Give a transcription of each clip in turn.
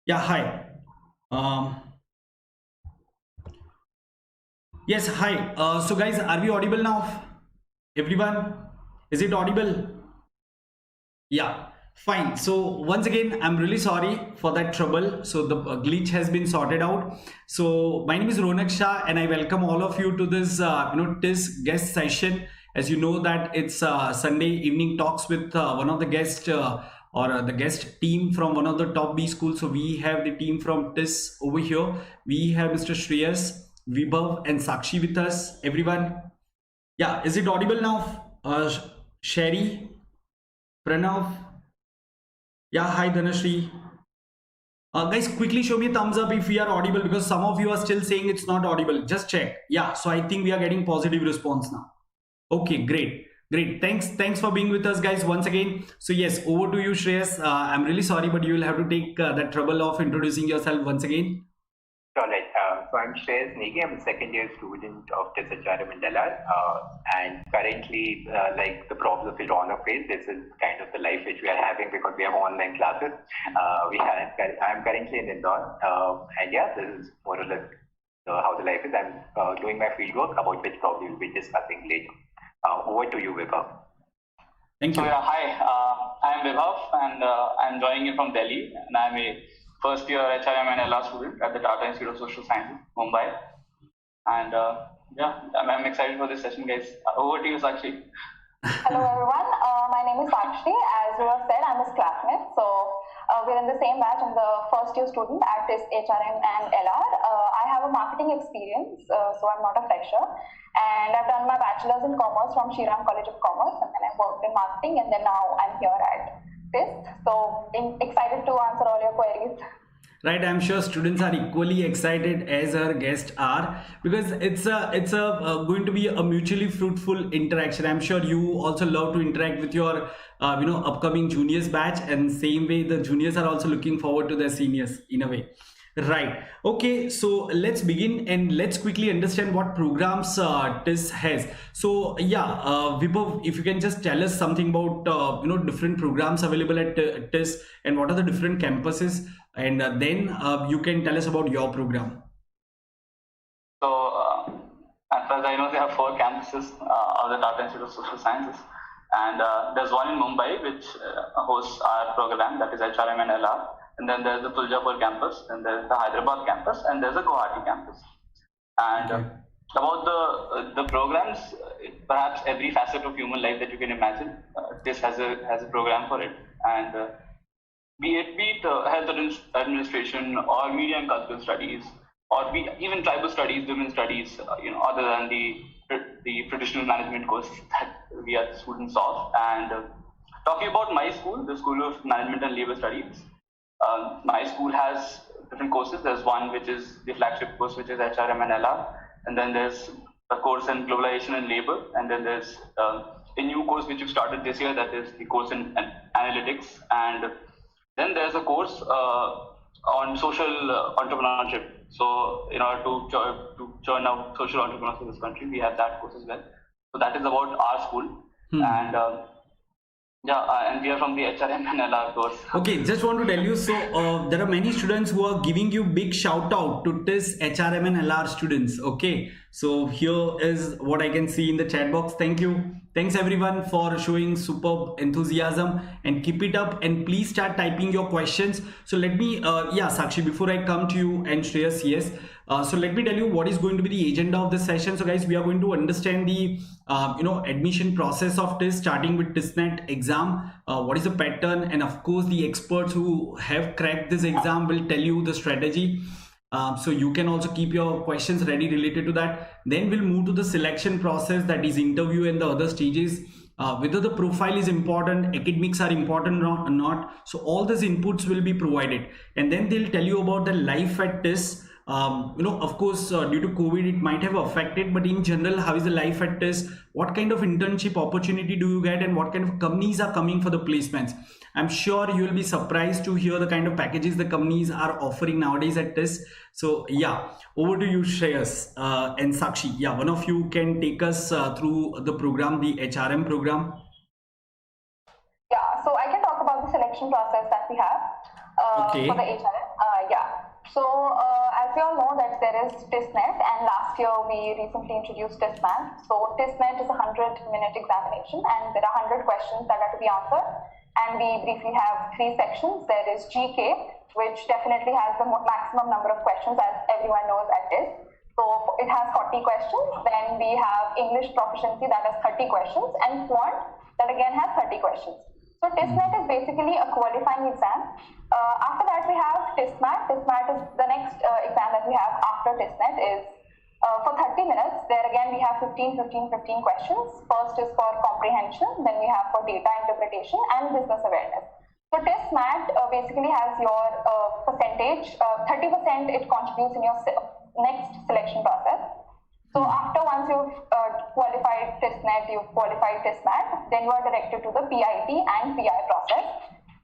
Yeah, hi. Um, yes, hi. So guys, are we audible now? Everyone, is it audible? Yeah, fine. So once again, I'm really sorry for that trouble. So the glitch has been sorted out. So my name is Ronak Shah, and I welcome all of you to this, TISS guest session. As you know that it's Sunday evening talks with one of the guest or the guest team from one of the top B schools. So we have the team from TISS over here. We have Mr. Shreyas, Vibhav, and Sakshi with us. Everyone, yeah, is it audible now? Sherry, Pranav. Yeah, hi Dhanashree. Guys, quickly show me a thumbs up if we are audible because some of you are still saying it's not audible. Just check. Yeah, so I think we are getting positive response now. Okay, great. Great. Thanks for being with us, guys, once again. So yes, over to you, Shreyas. I'm really sorry, but you will have to take that trouble of introducing yourself once again. All right. So I'm Shreyas Negi. I'm a second year student of TISS HRM in LR. And currently, like the problems of Irona face, this is kind of the life which we are having because we have online classes. I'm currently in Indore. And yeah, this is more or less how the life is. I'm doing my fieldwork about which probably we'll be discussing later. Over to you, Vibhav. Thank you. So yeah, hi. I'm Vibhav and I'm joining in from Delhi. And I'm a first year HRM and LR student at the Tata Institute of Social Sciences, Mumbai. And yeah, I'm excited for this session, guys. Over to you, Sakshi. Hello everyone, my name is Sakshi. As you have said, I'm his classmate. So we're in the same batch. I'm the first year student at TISS HRM and LR. I have a marketing experience, so I'm not a fresher. And I've done my bachelor's in commerce from Shriram College of Commerce, and then I worked in marketing, and then now I'm here at TISS. So excited to answer all your queries. Right, I'm sure students are equally excited as our guests are because it's going to be a mutually fruitful interaction. I'm sure you also love to interact with your upcoming juniors batch, and same way the juniors are also looking forward to their seniors in a way. Right. Okay. So let's begin and let's quickly understand what programs TISS has. So yeah, Vibhav, if you can just tell us something about different programs available at TISS and what are the different campuses, and then you can tell us about your program. So as far as I know, they have 4 campuses of the Tata Institute of Social Sciences, and there's one in Mumbai which hosts our program, that is HRM and LR. And then there's the Tuljapur campus, and there's the Hyderabad campus, and there's the Guwahati campus. And about the programs, perhaps every facet of human life that you can imagine, TISS has a program for it. And be it health administration or media and cultural studies, or even tribal studies, women's studies, other than the traditional management course that we are students of. And talking about my school, the School of Management and Labour Studies. My school has different courses. There's one which is the flagship course, which is HRM and LR, and then there's a course in Globalisation and Labour, and then there's a new course which we've started this year, that is the course in Analytics, and then there's a course on Social Entrepreneurship. So in order to churn out social entrepreneurs in this country, we have that course as well. So that is about our school, and and we are from the HRM and LR course. Okay, just want to tell you, so there are many students who are giving you big shout out to TISS HRM and LR students. Okay, so here is what I can see in the chat box. Thank you. Thanks everyone for showing superb enthusiasm, and keep it up, and please start typing your questions. So let me, Sakshi, before I come to you and Shreyas, yes. So let me tell you what is going to be the agenda of this session. So guys, we are going to understand the admission process of TISS, starting with TISSNet exam, what is the pattern, and of course the experts who have cracked this exam will tell you the strategy. So you can also keep your questions ready related to that. Then we'll move to the selection process, that is interview and the other stages. Whether the profile is important, academics are important or not. So all these inputs will be provided, and then they'll tell you about the life at TISS. Of course, due to COVID, it might have affected, but in general, how is the life at TISS? What kind of internship opportunity do you get, and what kind of companies are coming for the placements? I'm sure you will be surprised to hear the kind of packages the companies are offering nowadays at TISS. So yeah, over to you, Shreyas and Sakshi. Yeah, one of you can take us through the program, the HRM program. selection process that we have for the HRM. So as we all know that there is TISSNet, and last year we recently introduced TISSMAT. So TISSNet is a 100-minute examination, and there are 100 questions that are to be answered. And we briefly have 3 sections. There is GK, which definitely has the maximum number of questions, as everyone knows at TISS. So it has 40 questions. Then we have English proficiency, that has 30 questions, and Quant, that again has 30 questions. So TISSNet is basically a qualifying exam. After that we have TISSMAT. TISSMAT is the next exam that we have after TISSNet is for 30 minutes. There again we have 15 questions. First is for comprehension, then we have for data interpretation and business awareness. So TISSMAT basically has your percentage, 30% it contributes in your next selection process. So after once you've qualified TISSNet, you've qualified TISSMAT, then you are directed to the PIT and PI process.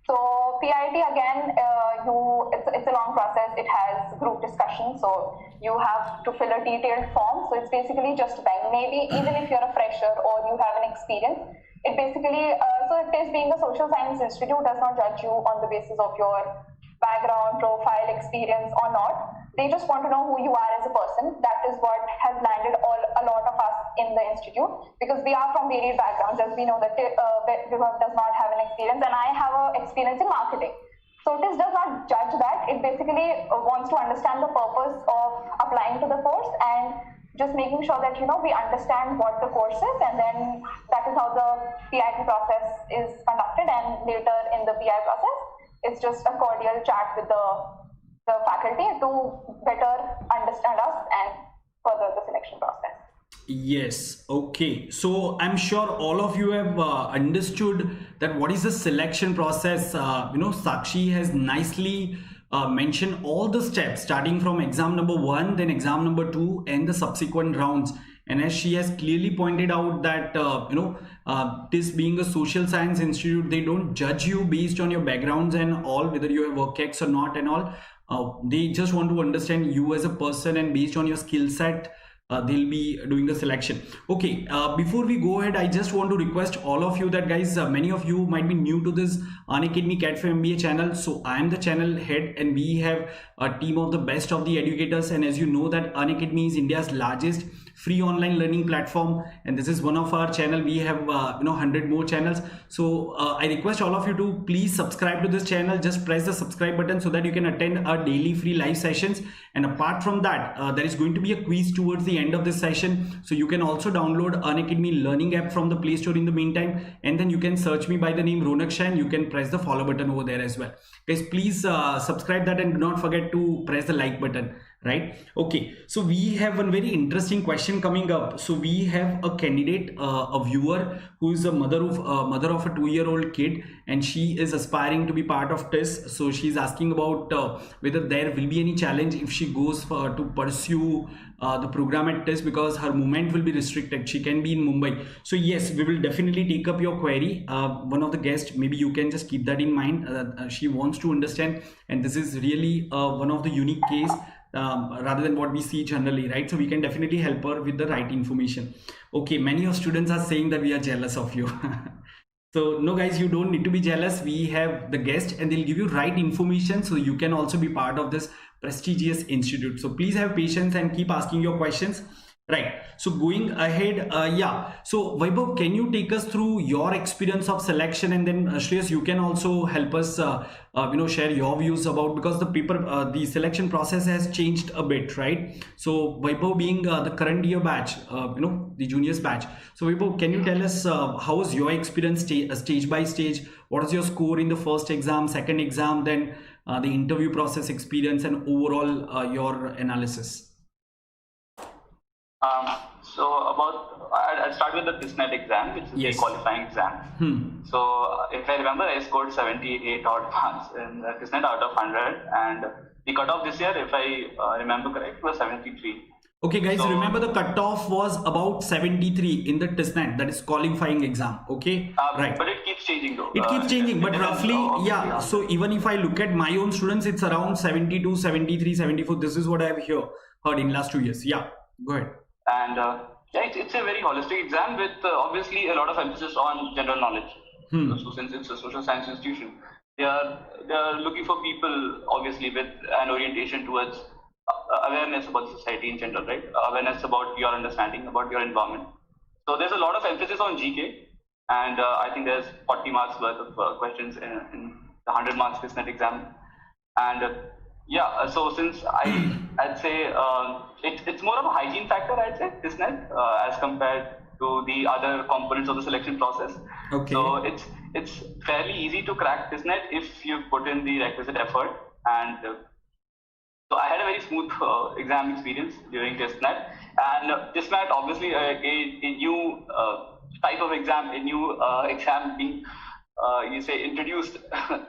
So PIT again, it's a long process. It has group discussion, so you have to fill a detailed form. So it's basically just bank. Maybe even if you're a fresher or you have an experience, it basically so TISS being a social science institute does not judge you on the basis of your background, profile, experience or not. They just want to know who you are as a person. That is what has landed a lot of us in the institute, because we are from varied backgrounds. As we know that Vibhav does not have an experience, and I have an experience in marketing. So TISS does not judge that. It basically wants to understand the purpose of applying to the course and just making sure that we understand what the course is, and then that is how the PIT process is conducted. And later in the PI process, it's just a cordial chat with the faculty to better understand us and further the selection process. Yes. Okay. So I'm sure all of you have understood that what is the selection process. Sakshi has nicely mentioned all the steps, starting from exam number 1, then exam number 2, and the subsequent rounds. And as she has clearly pointed out that this being a social science institute, they don't judge you based on your backgrounds and all, whether you have work ex or not and all. They just want to understand you as a person, and based on your skill set, they'll be doing the selection. Okay, before we go ahead, I just want to request all of you that guys, many of you might be new to this Unacademy Cat for MBA channel. So I am the channel head, and we have a team of the best of the educators. And as you know that Unacademy is India's largest free online learning platform, and this is one of our channel. We have 100 more channels. So I request all of you to please subscribe to this channel. Just press the subscribe button so that you can attend our daily free live sessions. And apart from that, there is going to be a quiz towards the end of this session, so you can also download Unacademy learning app from the Play Store in the meantime, and then you can search me by the name Ronak Shah, and you can press the follow button over there as well. Guys, please subscribe that, and do not forget to press the like button. Right? Okay, so we have one very interesting question coming up. So we have a candidate, a viewer who is a mother of a 2-year-old kid, and she is aspiring to be part of TISS. So she's asking about whether there will be any challenge if she goes to pursue the program at TISS, because her movement will be restricted. She can be in Mumbai. So yes, we will definitely take up your query. One of the guests, maybe you can just keep that in mind. She wants to understand, and this is really one of the unique case. Rather than what we see generally, right? So we can definitely help her with the right information. Okay, many of students are saying that we are jealous of you. So no guys, you don't need to be jealous. We have the guest, and they'll give you right information, so you can also be part of this prestigious institute. So please have patience and keep asking your questions. Right, so going ahead, so Vaibhav, can you take us through your experience of selection, and then Shreyas, you can also help us share your views about, because the selection process has changed a bit, right? So Vaibhav being the current year batch, the juniors batch. So Vaibhav, can you tell us how was your experience stage by stage? What was your score in the first exam, second exam, then the interview process experience, and overall your analysis? So I'll start with the TISSNet exam, which is the qualifying exam. So if I remember, I scored 78 odd marks in the TISSNet out of 100, and the cutoff this year, if I remember correct, was 73. Okay guys, so remember the cutoff was about 73 in the TISSNet, that is qualifying exam. Okay, right. But it keeps changing though. It keeps changing, but roughly, so even if I look at my own students, it's around 72, 73, 74. This is what I have heard in last 2 years. Yeah, go ahead. And it's a very holistic exam with obviously a lot of emphasis on general knowledge. So since it's a social science institution, they are looking for people obviously with an orientation towards awareness about society in general, right? Awareness about your understanding about your environment. So there's a lot of emphasis on GK, and I think there's 40 marks worth of questions in the 100 marks TISS exam. And so since I'd say it's more of a hygiene factor, I'd say TISS as compared to the other components of the selection process. Okay. So it's fairly easy to crack TISS if you put in the requisite effort. And so I had a very smooth exam experience during TISS and TISS obviously a new type of exam, a new exam being you say introduced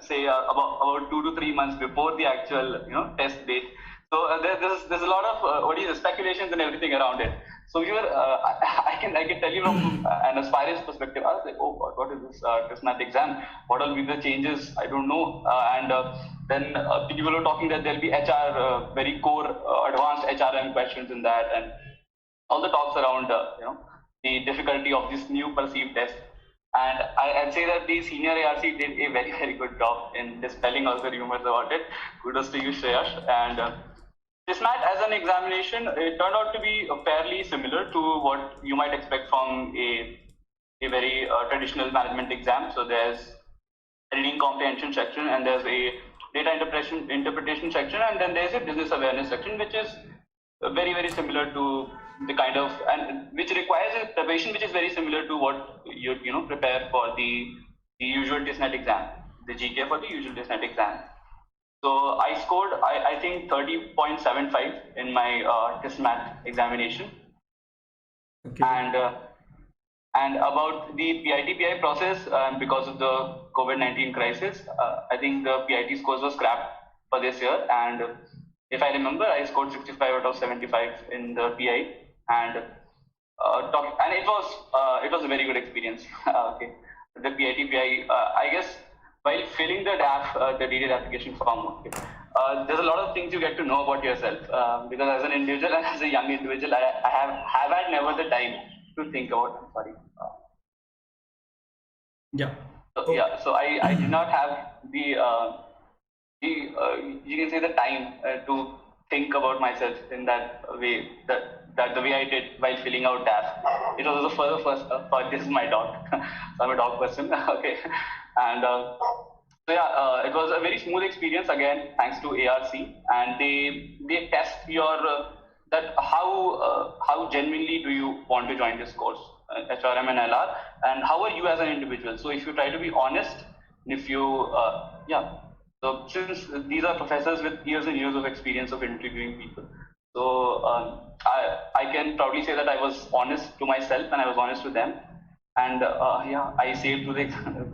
say about 2 to 3 months before the actual test date. So there's a lot of speculations and everything around it. So we were I can tell you from an aspirant's perspective, I was like, oh God, what is this TISS exam? What will be the changes? I don't know. Then people were talking that there'll be HR, very core advanced HRM questions in that, and all the talks around the difficulty of this new perceived test. And I'd say that the senior ARC did a very, very good job in dispelling all the rumors about it. Kudos to you, Shreyash. And TISS as an examination, it turned out to be fairly similar to what you might expect from a very traditional management exam. So there's a reading comprehension section, and there's a data interpretation section, and then there's a business awareness section, which is very, very similar to the kind of, and which requires a preparation which is very similar to what you prepare for the usual TISS exam, the GK for the usual TISS exam. So I scored I think 30.75 in my TISS examination. Okay. And about the PIT-PI process, because of the COVID-19 crisis, I think the PIT scores were scrapped for this year. And if I remember, I scored 65 out of 75 in the PI, and it was a very good experience. Okay, the PIT-PI, I guess, while filling the DAF, the detailed application form, okay, there's a lot of things you get to know about yourself, because as an individual and as a young individual, I have had never the time to think about. I'm sorry. Yeah. So I did not have the you can say the time to think about myself in that way, that the way I did while filling out DAF. It was the first this is my dog. So I'm a dog person. Okay. And it was a very smooth experience, again thanks to ARC, and they test your that how genuinely do you want to join this course, HRM and LR, and how are you as an individual. So if you try to be honest, if you so since these are professors with years and years of experience of interviewing people, so I can proudly say that I was honest to myself and I was honest to them. And I saved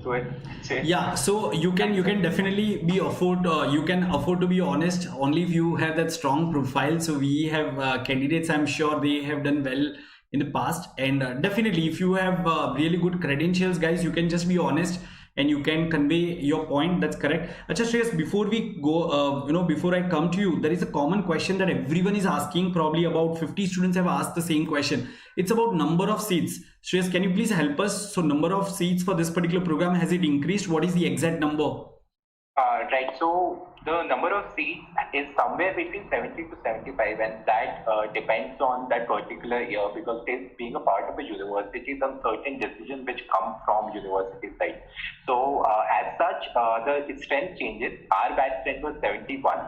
through it. Yeah, so you can definitely be afford you can afford to be honest only if you have that strong profile. So we have candidates, I'm sure they have done well in the past, and definitely if you have really good credentials, guys, you can just be honest and you can convey your point. That's correct. Acha Shreyas, before we go, before I come to you, there is a common question that everyone is asking. Probably about 50 students have asked the same question. It's about number of seats. Shreyas, can you please help us? So number of seats for this particular program, has it increased? What is the exact number? Right. So the number of seats is somewhere between 70 to 75, and that depends on that particular year, because it is being a part of a university, some certain decisions which come from university side. So as such, the strength changes. Our batch strength was 71.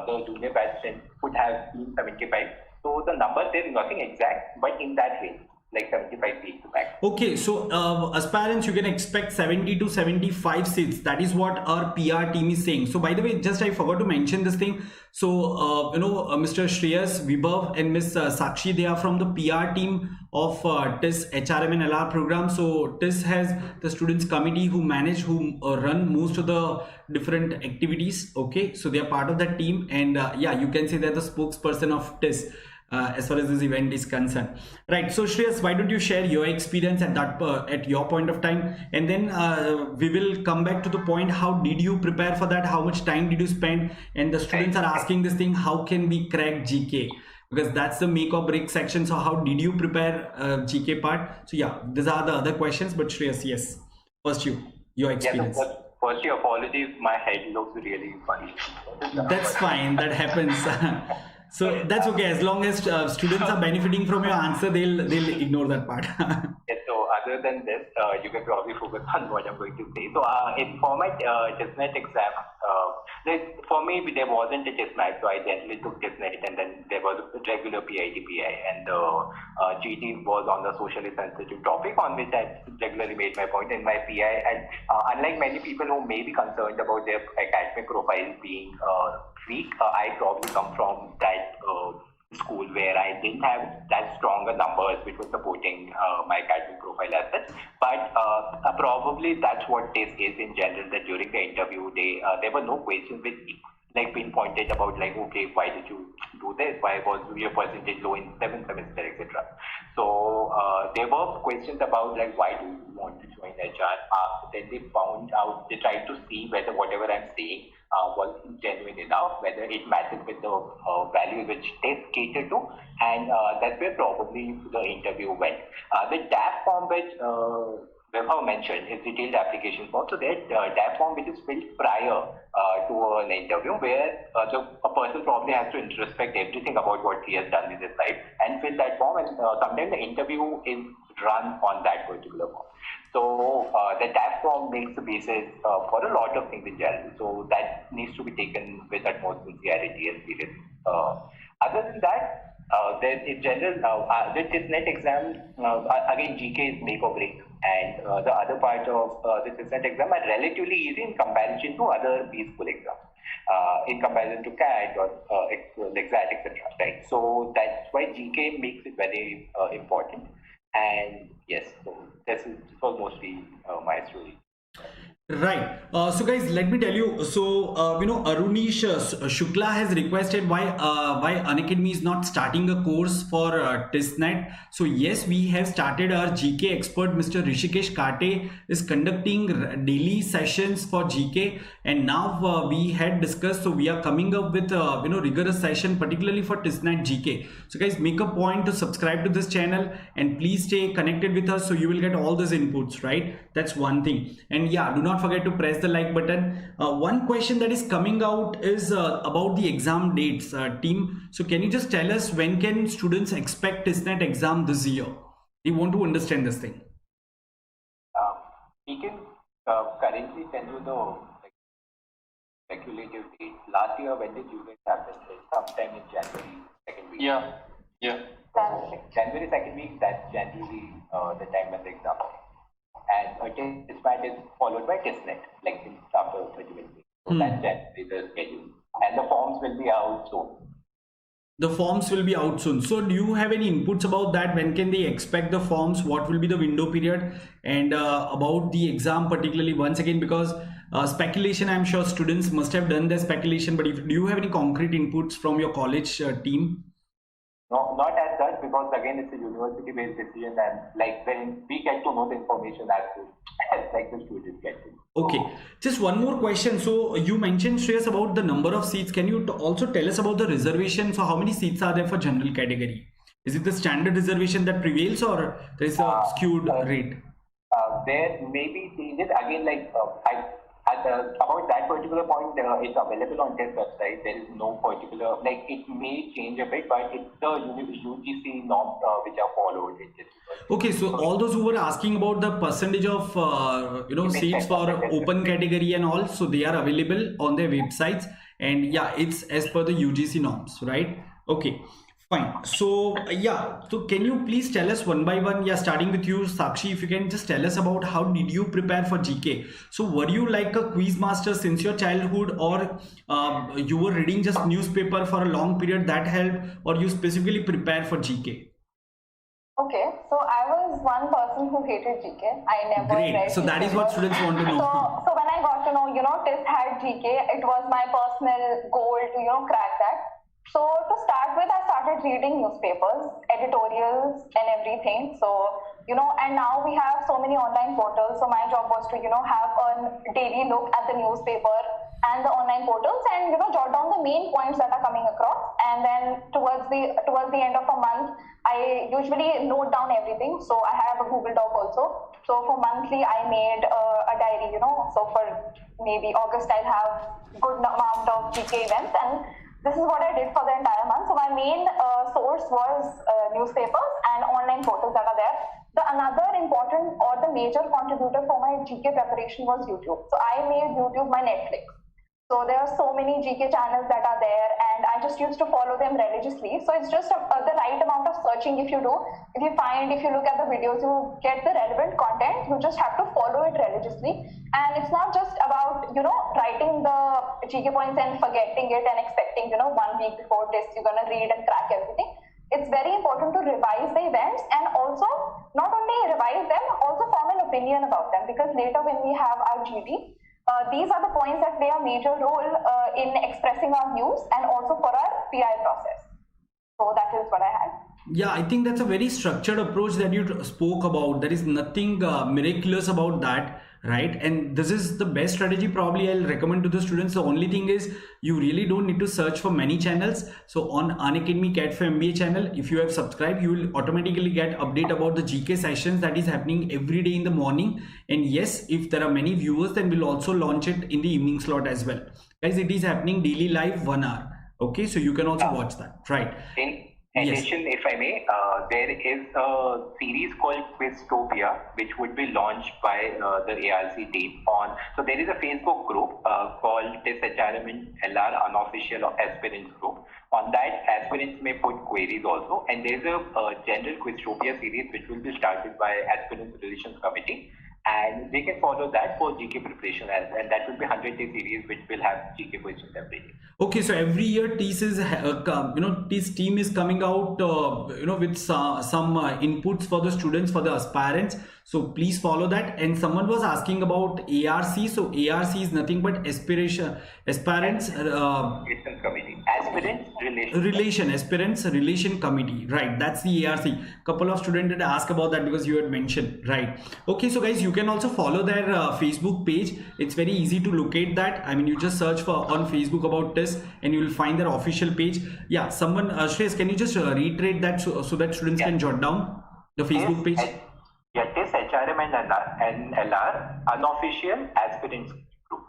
The junior batch strength could have been 75. So the number, there is nothing exact, but in that range, like 75 seats max. Okay, so aspirants, you can expect 70 to 75 seats. That is what our PR team is saying. So by the way, just I forgot to mention this thing. So Mr. Shreyas, Vibhav and Miss Sakshi, they are from the PR team of TISS HRM and LR program. So TISS has the students committee who run most of the different activities. Okay, so they are part of that team, and you can say they're the spokesperson of TISS. As far as this event is concerned, right? So Shreyas, why don't you share your experience at your point of time, and then we will come back to the point. How did you prepare for that? How much time did you spend? And the students are asking this thing: how can we crack GK? Because that's the make or break section. So how did you prepare GK part? So these are the other questions. But Shreyas, yes, first your experience. firstly, apologies, my head looks really funny. That's fine, that happens. So that's okay, as long as students are benefiting from your answer, they'll ignore that part. Yes, so other than this, you can probably focus on what I'm going to say. So in format TISSNet exam, for me there wasn't a TISSMAT, so I generally took TISSNet, and then there was a regular PITPI, and GT was on the socially sensitive topic on which I regularly made my point in my PI. And unlike many people who may be concerned about their academic profile being weak, I probably come from that school where I didn't have that stronger numbers which were supporting my academic profile as such. But probably that's what this is in general, that during the interview there were no questions which like being pointed about like, okay, why did you do this? Why was your percentage low in 7th semester, etc. So there were questions about like, why do you want to join HR? Then they found out, they tried to see whether whatever I'm saying was genuine enough, whether it matches with the values which they cater to, and that's where probably the interview went. The DAP form which Vibhav mentioned is detailed application form. So that DAP form which is filled prior to an interview, where a person probably has to introspect everything about what he has done in his life and fill that form, and sometimes the interview is run on that particular form. So the DAP form makes the basis for a lot of things in general. So that needs to be taken with utmost sincerity and seriousness. Other than that, then in general, the TISSNet exam, again, GK is make or break, and the other part of the TISSNet exam are relatively easy in comparison to other B-School exams, in comparison to CAT or Exat, etc. Right? So that's why GK makes it very important. And yes, so this is mostly my story. Right. So guys, let me tell you. So Arunish Shukla has requested why Unacademy is not starting a course for TISSNet. So yes, we have started. Our GK expert, Mr. Rishikesh Kate, is conducting daily sessions for GK, and now we had discussed. So we are coming up with rigorous session, particularly for TISSNet GK. So guys, make a point to subscribe to this channel and please stay connected with us, so you will get all these inputs. Right? That's one thing. And yeah, do not forget to press the like button. One question that is coming out is about the exam dates, team. So can you just tell us when can students expect TISSNet exam this year? We want to understand this thing. We can currently tell you the speculative date. Last year, when did you guys happen? Sometime in January 2nd week. Yeah. January 2nd week, that's generally the time when the exam is. And TISSMAT is followed by TISSNet, like after 30 minutes. So that's generally the schedule. And the forms will be out soon. The forms will be out soon. So do you have any inputs about that? When can they expect the forms? What will be the window period? And about the exam particularly, once again, because speculation, I'm sure students must have done their speculation, but do you have any concrete inputs from your college team? No, not as such, because again, it's a university-based decision, and like when we get to know the information as like the students get to know. Okay, just one more question. So you mentioned, Shreyas, about the number of seats. Can you also tell us about the reservation? So how many seats are there for general category? Is it the standard reservation that prevails, or there is a skewed rate? There may be changes. Again, like about that particular point, it's available on TISS website. There is no particular, like it may change a bit, but it's the UGC norms which are followed. Okay, so all those who were asking about the percentage of seats for open category and all, so they are available on their websites, and yeah, it's as per the UGC norms, right? Okay, fine. So yeah, so can you please tell us one by one? Yeah, starting with you, Sakshi, if you can just tell us about how did you prepare for GK? So were you like a quiz master since your childhood, or you were reading just newspaper for a long period that helped, or you specifically prepared for GK? Okay, so I was one person who hated GK. I never read. So that is what students want to know. So when I got to know, TISS had GK, it was my personal goal to, crack that. So to start with, I started reading newspapers, editorials and everything. So, and now we have so many online portals. So my job was to, have a daily look at the newspaper, and the online portals, and jot down the main points that are coming across. And then towards the end of a month, I usually note down everything. So I have a Google Doc also. So for monthly, I made a diary. So for maybe August, I'll have good amount of GK events, and this is what I did for the entire month. So my main source was newspapers and online portals that are there. The another important or the major contributor for my GK preparation was YouTube. So I made YouTube my Netflix. So there are so many GK channels that are there, and I just used to follow them religiously. So it's just the right amount of searching. If you look at the videos, you get the relevant content. You just have to follow it religiously. And it's not just about, writing the GK points and forgetting it and expecting, 1 week before test, you're going to read and crack everything. It's very important to revise the events, and also not only revise them, also form an opinion about them, because later when we have our GD, these are the points that play a major role in expressing our views and also for our PI process. So that is what I had. Yeah, I think that's a very structured approach that you spoke about. There is nothing miraculous about that, right? And this is the best strategy probably I'll recommend to the students. The only thing is you really don't need to search for many channels. So on Unacademy CAT for MBA channel, if you have subscribed, you will automatically get update about the GK sessions that is happening every day in the morning. And yes, if there are many viewers, then we'll also launch it in the evening slot as well. Guys, it is happening daily live 1 hour. Okay, so you can also watch that, right? In addition, if I may, there is a series called Quiztopia, which would be launched by the ARC team so there is a Facebook group called TISS and LR Unofficial Aspirants Group. On that, aspirants may put queries also, and there's a general Quiztopia series which will be started by Aspirants Relations Committee, and they can follow that for GK preparation, and that will be 100-day series which will have GK questions every day. Okay, so every year TISS TISS team is coming out with some inputs for the students, for the aspirants. So please follow that. And someone was asking about ARC. So ARC is nothing but aspirants relation committee, right? That's the ARC. Couple of students had asked about that because you had mentioned, right? Okay, so guys, you can also follow their Facebook page. It's very easy to locate that. I mean, you just search on Facebook about TISS and you will find their official page. Yeah, someone, Shreyas, can you just reiterate that so that students can jot down the Facebook page? Yeah, TISS and LR Unofficial Aspirants Group.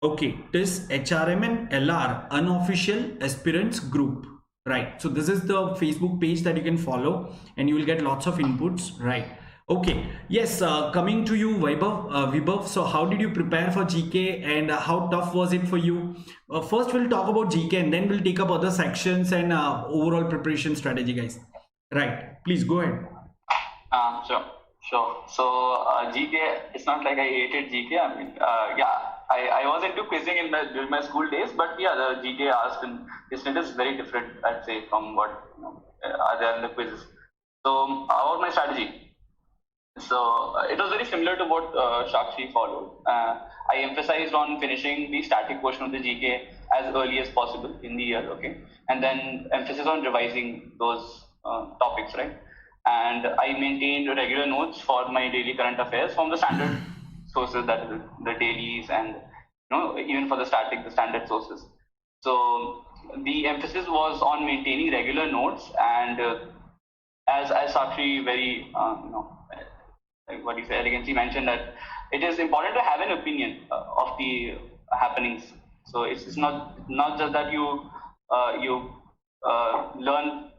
Okay, TISS and LR Unofficial Aspirants Group. Right. So this is the Facebook page that you can follow and you will get lots of inputs. Right. Okay. Yes. Coming to you, Vibhav. So how did you prepare for GK and how tough was it for you? First, we'll talk about GK and then we'll take up other sections and overall preparation strategy, guys. Right. Please go ahead. Sure. So GK, it's not like I hated GK. I mean, I was into quizzing during my school days, but yeah, the GK asked in it is very different, I'd say, from what are there in the quizzes. So about my strategy. So it was very similar to what Shakshi followed. I emphasized on finishing the static portion of the GK as early as possible in the year, okay, and then emphasis on revising those topics, right? And I maintained regular notes for my daily current affairs from the standard sources, that is the dailies, and even for the static, the standard sources. So the emphasis was on maintaining regular notes, and as Sakshi very elegantly mentioned, that it is important to have an opinion of the happenings. So it's not just that you learn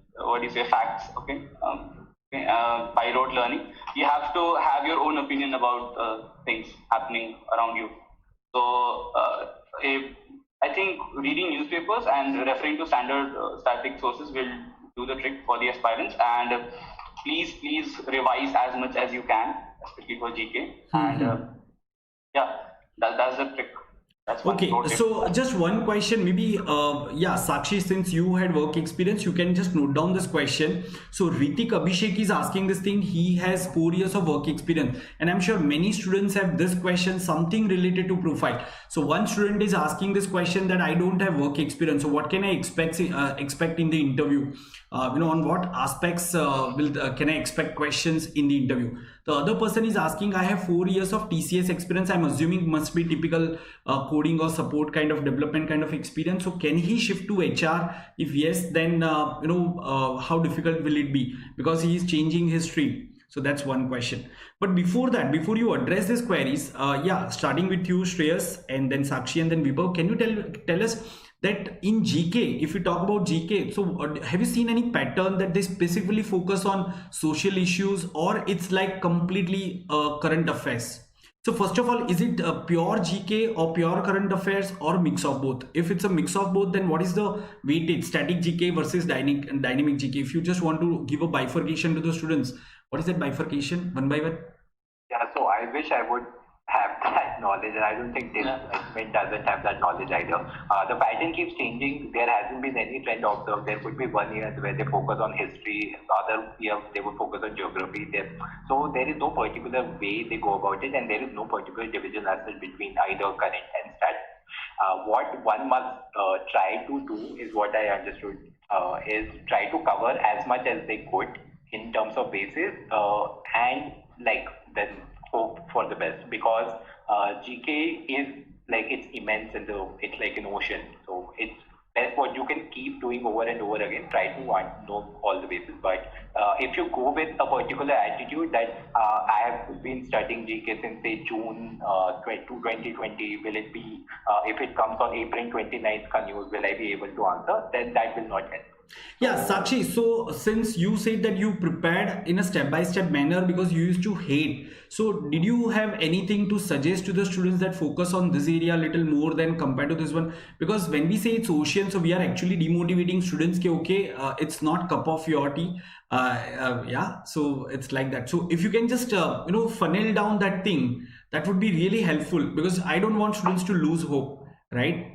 facts, okay. By rote learning, you have to have your own opinion about things happening around you. So I think reading newspapers and referring to standard static sources will do the trick for the aspirants. And please revise as much as you can, especially for GK. And that's the trick. Okay, so just one question, maybe, Sakshi, since you had work experience, you can just note down this question. So Ritik Abhishek is asking this thing. He has 4 years of work experience, and I'm sure many students have this question, something related to profile. So one student is asking this question that I don't have work experience. So what can I expect in the interview? On what aspects can I expect questions in the interview? The other person is asking, I have 4 years of TCS experience. I'm assuming must be typical coding or support kind of development kind of experience. So can he shift to HR? If yes, then how difficult will it be, because he is changing his stream? So that's one question. But before that, before you address these queries, starting with you, Shreyas, and then Sakshi, and then Vibhav, can you tell us that in GK, if you talk about GK, so have you seen any pattern that they specifically focus on social issues, or it's like completely current affairs? So first of all, is it pure GK or pure current affairs, or mix of both? If it's a mix of both, then what is the weightage, static GK versus dynamic GK? If you just want to give a bifurcation to the students, what is that bifurcation, one by one? Yeah, so I wish I would have that knowledge, and I don't think this segment doesn't have that knowledge either. The pattern keeps changing. There hasn't been any trend observed. There could be 1 year where they focus on history, the other year they would focus on geography. So there is no particular way they go about it, and there is no particular division as such between either current and stat. What one must try to do is, what I understood, is try to cover as much as they could in terms of basis, and then hope for the best, because GK is it's immense, and it's like an ocean. So that's what you can keep doing over and over again. Try to know all the bases. But if you go with a particular attitude that I have been studying GK since say June 2020, will it be if it comes on April 29th news, will I be able to answer? Then that will not help. Yeah, Sakshi, so since you said that you prepared in a step-by-step manner because you used to hate, so did you have anything to suggest to the students that focus on this area a little more than compared to this one? Because when we say it's ocean, so we are actually demotivating students ke, okay, it's not cup of your tea. So it's like that. So if you can just funnel down that thing, that would be really helpful, because I don't want students to lose hope, right?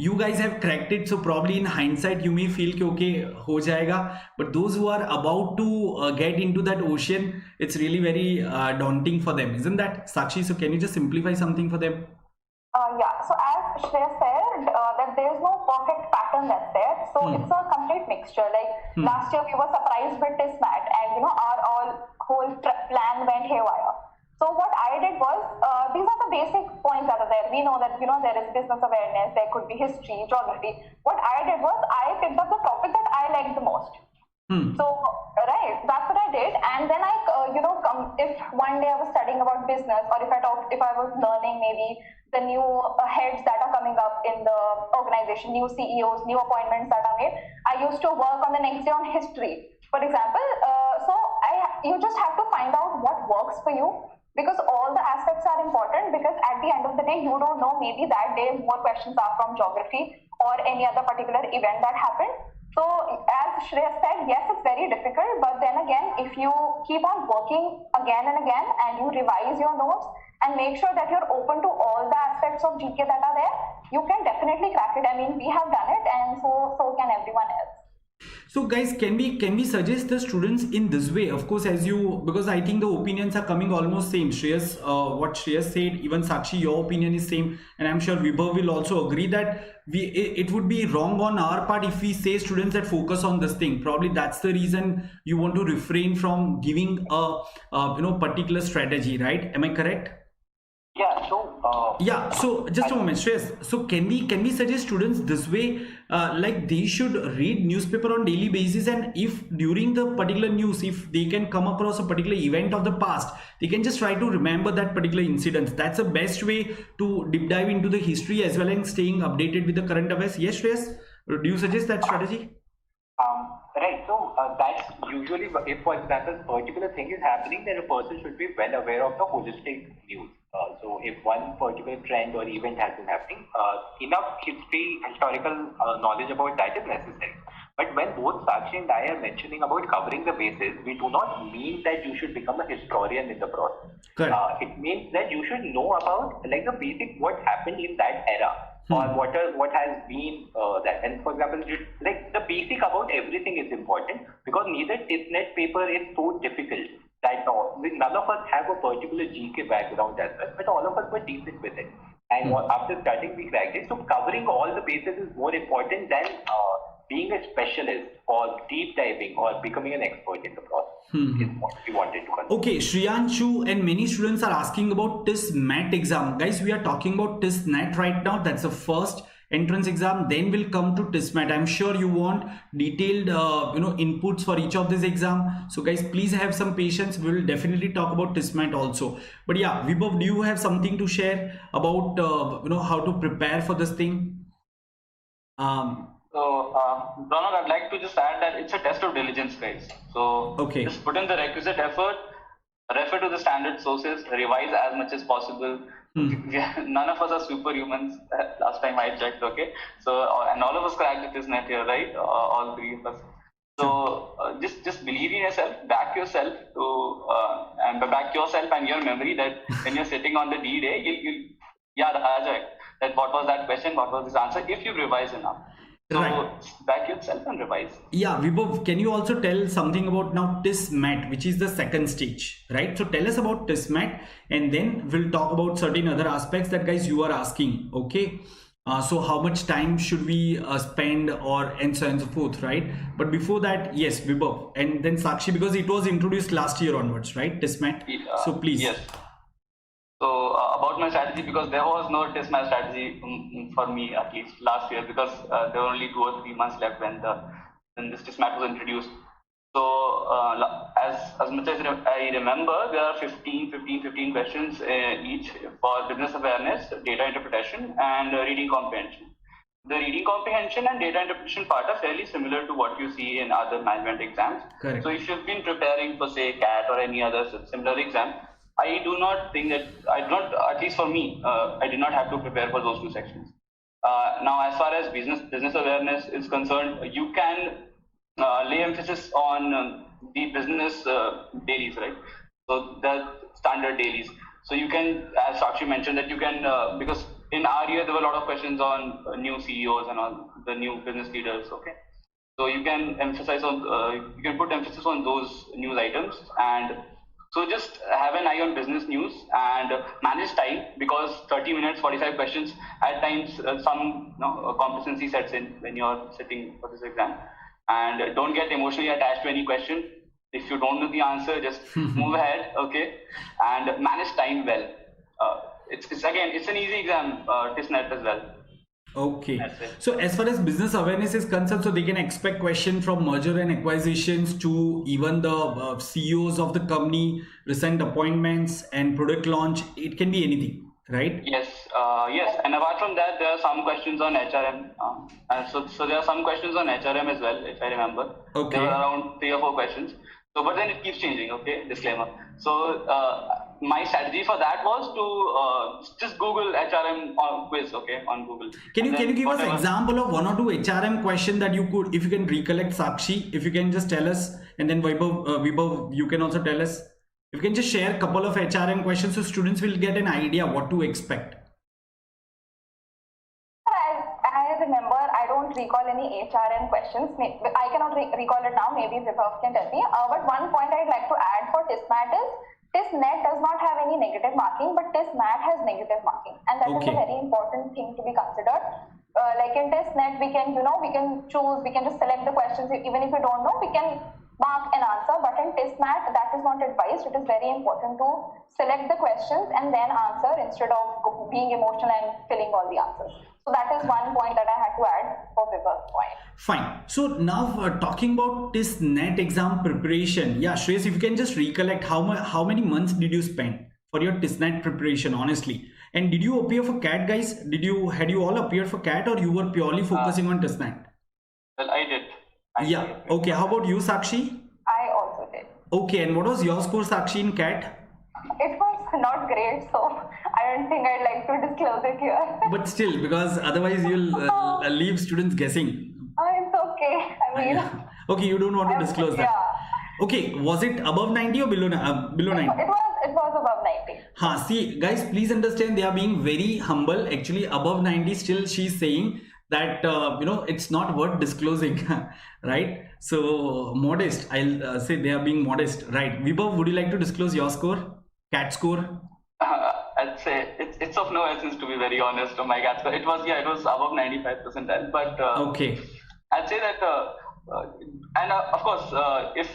You guys have cracked it, so probably in hindsight you may feel कि okay, हो जाएगा, but those who are about to get into that ocean, it's really very daunting for them, isn't that, Sakshi? So can you just simplify something for them? So as Shreya said, that there is no perfect pattern that's there. So it's a complete mixture. Last year we were surprised with TISS MAT, and our whole plan went haywire. So what I did was, these are the basic points that are there. We know that, there is business awareness, there could be history, geography. What I did was, I picked up the topic that I liked the most. So, right, that's what I did. And then if one day I was studying about business, or if I was learning maybe the new heads that are coming up in the organization, new CEOs, new appointments that are made, I used to work on the next day on history, for example. You just have to find out what works for you, because all the aspects are important, because at the end of the day, you don't know, maybe that day more questions are from geography or any other particular event that happened. So as Shreya said, yes, it's very difficult, but then again, if you keep on working again and again, and you revise your notes and make sure that you're open to all the aspects of GK that are there, you can definitely crack it. I mean, we have done it, and so can everyone else. So guys, can we suggest the students in this way? Of course, because I think the opinions are coming almost same. Shreyas, what Shreyas said, even Sakshi, your opinion is same, and I'm sure Vibhav will also agree that it would be wrong on our part if we say students that focus on this thing. Probably that's the reason you want to refrain from giving a particular strategy, right? Am I correct? Yeah. So just a moment, Shreyas. So can we suggest students this way, they should read newspaper on daily basis, and if during the particular news, if they can come across a particular event of the past, they can just try to remember that particular incident. That's the best way to deep dive into the history as well as staying updated with the current affairs. Yes, Shreyas, do you suggest that strategy? Right. So that's usually, if for example, a particular thing is happening, then a person should be well aware of the holistic news. So if one particular trend or event has been happening, enough historical knowledge about that is necessary. But when both Sakshi and I are mentioning about covering the bases, we do not mean that you should become a historian in the process. It means that you should know about the basic what happened in that era, or what has been that. And for example, the basic about everything is important, because neither TISS paper is so difficult that none of us have a particular GK background as well, but all of us were decent with it. And after studying, we cracked it. So covering all the bases is more important than being a specialist or deep diving or becoming an expert in the process is what we wanted to consider. Okay, Shriyanshu and many students are asking about TISS MAT exam. Guys, we are talking about TISS NET right now. That's the first entrance exam. Then we'll come to TISS MAT. I'm sure you want detailed inputs for each of this exam. So guys, please have some patience. We will definitely talk about TISS MAT also. But yeah, Vibhav, do you have something to share about how to prepare for this thing? Ronak, I'd like to just add that it's a test of diligence, guys. So okay, just put in the requisite effort, refer to the standard sources, revise as much as possible. None of us are superhumans. Last time I checked, okay. So and all of us cracked this net here, right? All three of us. So just believe in yourself, back yourself and your memory that when you're sitting on the D day, you that what was that question, what was this answer, if you revise enough. So right, back yourself and revise. Yeah, Vibhav, can you also tell something about now TISS MAT, which is the second stage, right? So tell us about TISS MAT, and then we'll talk about certain other aspects that guys you are asking. Okay, so how much time should we spend, or and so on and so forth, right? But before that, yes, Vibhav, and then Sakshi, because it was introduced last year onwards, right? TISS MAT. So please. Yes. So about my strategy, because there was no TISS MAT strategy for me, at least last year, because there were only 2 or 3 months left when this TISS MAT was introduced. So as much as I remember, there are 15 questions each for business awareness, data interpretation, and reading comprehension. The reading comprehension and data interpretation part are fairly similar to what you see in other management exams. Correct. So if you've been preparing for, say, CAT or any other similar exam, I do not think that, at least for me, I did not have to prepare for those 2 sections. Now, as far as business awareness is concerned, you can lay emphasis on the business dailies, right? So the standard dailies. So you can, as Sakshi mentioned, that you can, because in our year, there were a lot of questions on new CEOs and on the new business leaders, okay? So you can emphasize on, you can put emphasis on those news items, and so just have an eye on business news and manage time, because 30 minutes, 45 questions, at times some complacency sets in when you're sitting for this exam. And don't get emotionally attached to any question. If you don't know the answer, just move ahead, okay? And manage time well. It's an easy exam, TISS NET as well. Okay, so as far as business awareness is concerned, so they can expect question from merger and acquisitions to even the CEOs of the company, recent appointments and product launch. It can be anything, right? Yes, and apart from that, there are some questions on HRM. So there are some questions on HRM as well, if I remember. Okay. There were around 3 or 4 questions. So, but then it keeps changing, okay, disclaimer. So my strategy for that was to just Google HRM quiz, okay, on Google. Can you give us an example of 1 or 2 HRM question that you could, if you can recollect, Sakshi, if you can just tell us, and then Vibhav, you can also tell us. If you can just share a couple of HRM questions so students will get an idea what to expect. I remember, I don't recall any HRM questions. I cannot recall it now. Maybe Vibhav can tell me. But one point I'd like to add for TISS MAT is, TISS NET does not have any negative marking, but TISS MAT has negative marking, and that is a very important thing to be considered. Like in TISS NET, we can choose, we can just select the questions. Even if we don't know, we can mark an answer. But in TISS MAT, that is not advised. It is very important to select the questions and then answer instead of being emotional and filling all the answers. So that is one point that I had to add for Vibhav's point. Fine. So now talking about TISS NET exam preparation. Yeah, Shreyas, if you can just recollect how many months did you spend for your TISS NET preparation, honestly? And did you appear for CAT, guys? Had you all appeared for CAT, or you were purely focusing on TISS NET? Well, I did. Yeah. Okay. How about you, Sakshi? I also did. Okay. And what was your score, Sakshi, in CAT? It was not great, so I don't think I'd like to disclose it here. But still, because otherwise you'll leave students guessing. It's okay. I mean, okay, you don't want to disclose that. Yeah. Okay, was it above 90 or below 90? It was above 90. See, guys, please understand, they are being very humble. Actually, above 90, still she's saying that it's not worth disclosing, right? So modest. I'll say they are being modest, right? Vibhav, would you like to disclose your score? CAT score? I'd say it's of no essence, to be very honest, on my CAT score. It was above 95%, but okay. I'd say that, and of course, if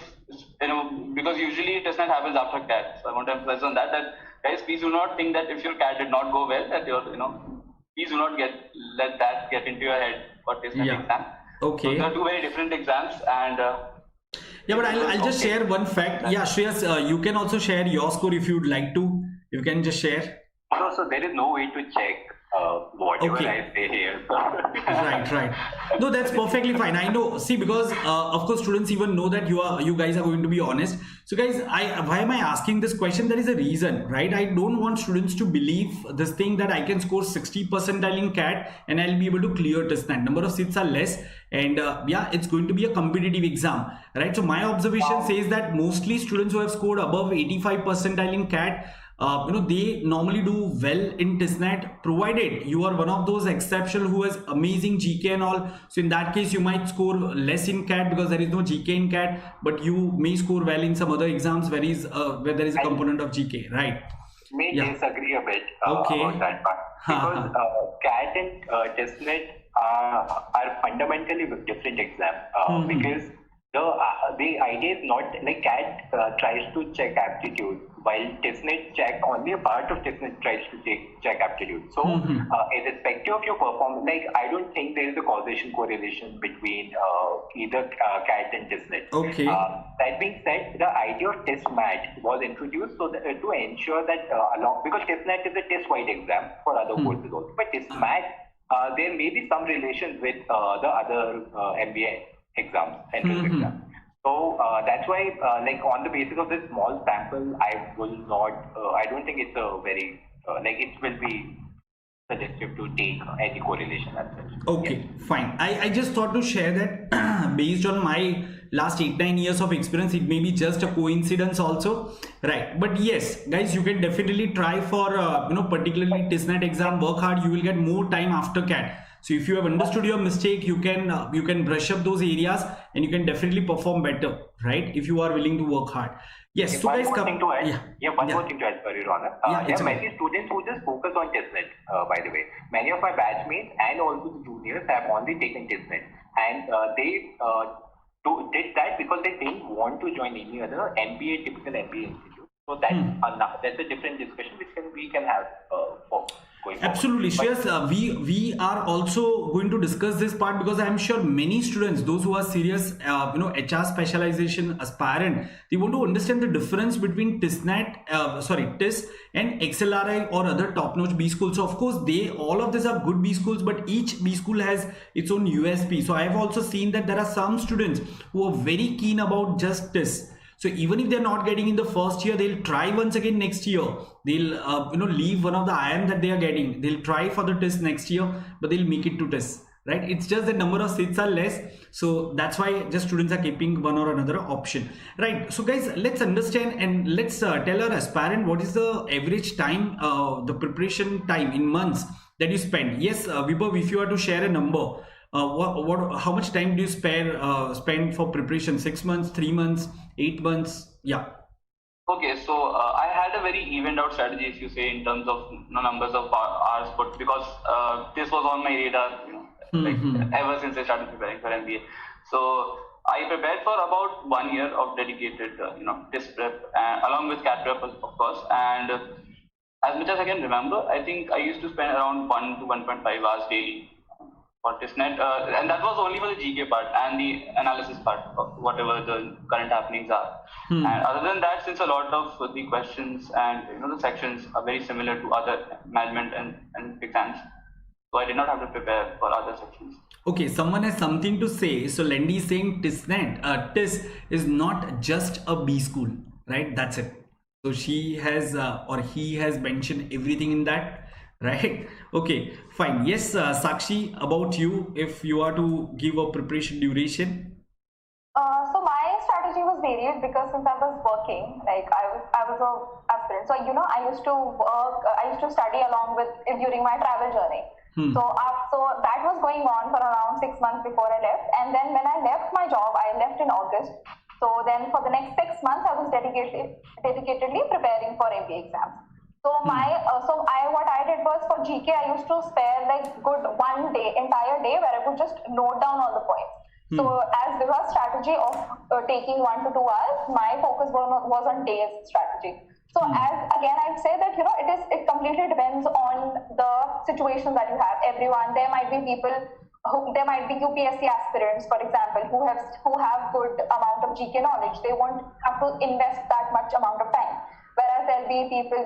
because usually testnet happens after CAT, so I want to emphasize on that. That guys, please do not think that if your CAT did not go well, that you're, please do not let that get into your head for testnet exam. Okay. So there are two very different exams, and yeah, but I'll just share one fact. Yeah, Shreyas, you can also share your score if you'd like to. You can just share. So there is no way to check whatever I say here. Right. No, that's perfectly fine. I know. See, because of course students even know that you guys are going to be honest. So guys, why am I asking this question? There is a reason, right? I don't want students to believe this thing that I can score 60 percentile in CAT and I'll be able to clear testnet. Number of seats are less, and yeah, it's going to be a competitive exam, right? So my observation says that mostly students who have scored above 85 percentile in CAT, they normally do well in testnet, provided you are one of those exceptional who has amazing GK and all. So in that case, you might score less in CAT because there is no GK in CAT, but you may score well in some other exams where there is a component of GK, right? May disagree a bit about that part, because CAT and testnet are fundamentally different exams, because the idea is not like CAT tries to check aptitude, while testnet only a part of testnet tries to check aptitude. So irrespective of your performance, like I don't think there is a causation correlation between either CAT and testnet. Okay. That being said, the idea of TISS-MAT was introduced so that, to ensure that because testnet is a test-wide exam for other courses also, but TISS-MAT there may be some relations with the other MBA exams, entrance exams. So that's why, like on the basis of this small sample, I will not. I don't think it's a very it will be suggestive to take any correlation as such. Okay, fine. I just thought to share that based on my last 8-9 years of experience, it may be just a coincidence also, right? But yes, guys, you can definitely try for particularly TISSNET exam. Work hard. You will get more time after CAT. So if you have understood your mistake, you can brush up those areas and you can definitely perform better, right? If you are willing to work hard. Yes. So guys, one more thing to add. One more thing to add, sorry, Ronak. There are many students who just focus on TISSNET. By the way, many of my batchmates and also the juniors have only taken TISSNET, and they did that because they didn't want to join any other typical MBA institute. So that's a different discussion which we can have for going forward. Absolutely, Shreyas, we are also going to discuss this part because I am sure many students, those who are serious, HR specialization aspirant, they want to understand the difference between TISS and XLRI or other top-notch B schools. So of course, all of these are good B schools, but each B school has its own USP. So I have also seen that there are some students who are very keen about just TISS. So even if they're not getting in the first year, they'll try once again next year. They'll leave one of the IM that they are getting. They'll try for the TISS next year, but they'll make it to TISS, right? It's just the number of seats are less. So that's why just students are keeping one or another option, right? So guys, let's understand and let's tell our aspirant what is the average time, the preparation time in months that you spend. Yes, Vibhav, if you are to share a number, how much time do you spend for preparation? 6 months, 3 months, 8 months? Yeah. Okay, so I had a very evened out strategy, if you say, in terms of numbers of hours put, because this was on my radar, ever since I started preparing for MBA. So I prepared for about 1 year of dedicated, TISS prep, along with CAT prep, of course. And as much as I can remember, I think I used to spend around 1 to 1.5 hours daily for TISSNET, and that was only for the GK part and the analysis part of whatever the current happenings are. And other than that, since a lot of the questions and the sections are very similar to other management and exams, so I did not have to prepare for other sections. Okay, someone has something to say. So Lendi is saying TISS is not just a B school, right? That's it. So she has or he has mentioned everything in that. Right? Okay, fine. Yes, Sakshi, about you, if you are to give a preparation duration. So my strategy was varied because since I was working, like I was a aspirant. So I used to work. I used to study along with during my travel journey. So that was going on for around 6 months before I left. And then when I left my job, I left in August. So then for the next 6 months, I was dedicatedly preparing for MBA exams. So what I did was for GK, I used to spare like good 1 day, entire day, where I would just note down all the points. So as Viva's strategy of taking 1 to 2 hours, my focus was on days strategy. So as again, I'd say that it completely depends on the situation that you have. Everyone, there might be people there might be UPSC aspirants, for example, who have good amount of GK knowledge. They won't have to invest that much amount of time. Whereas there'll be people,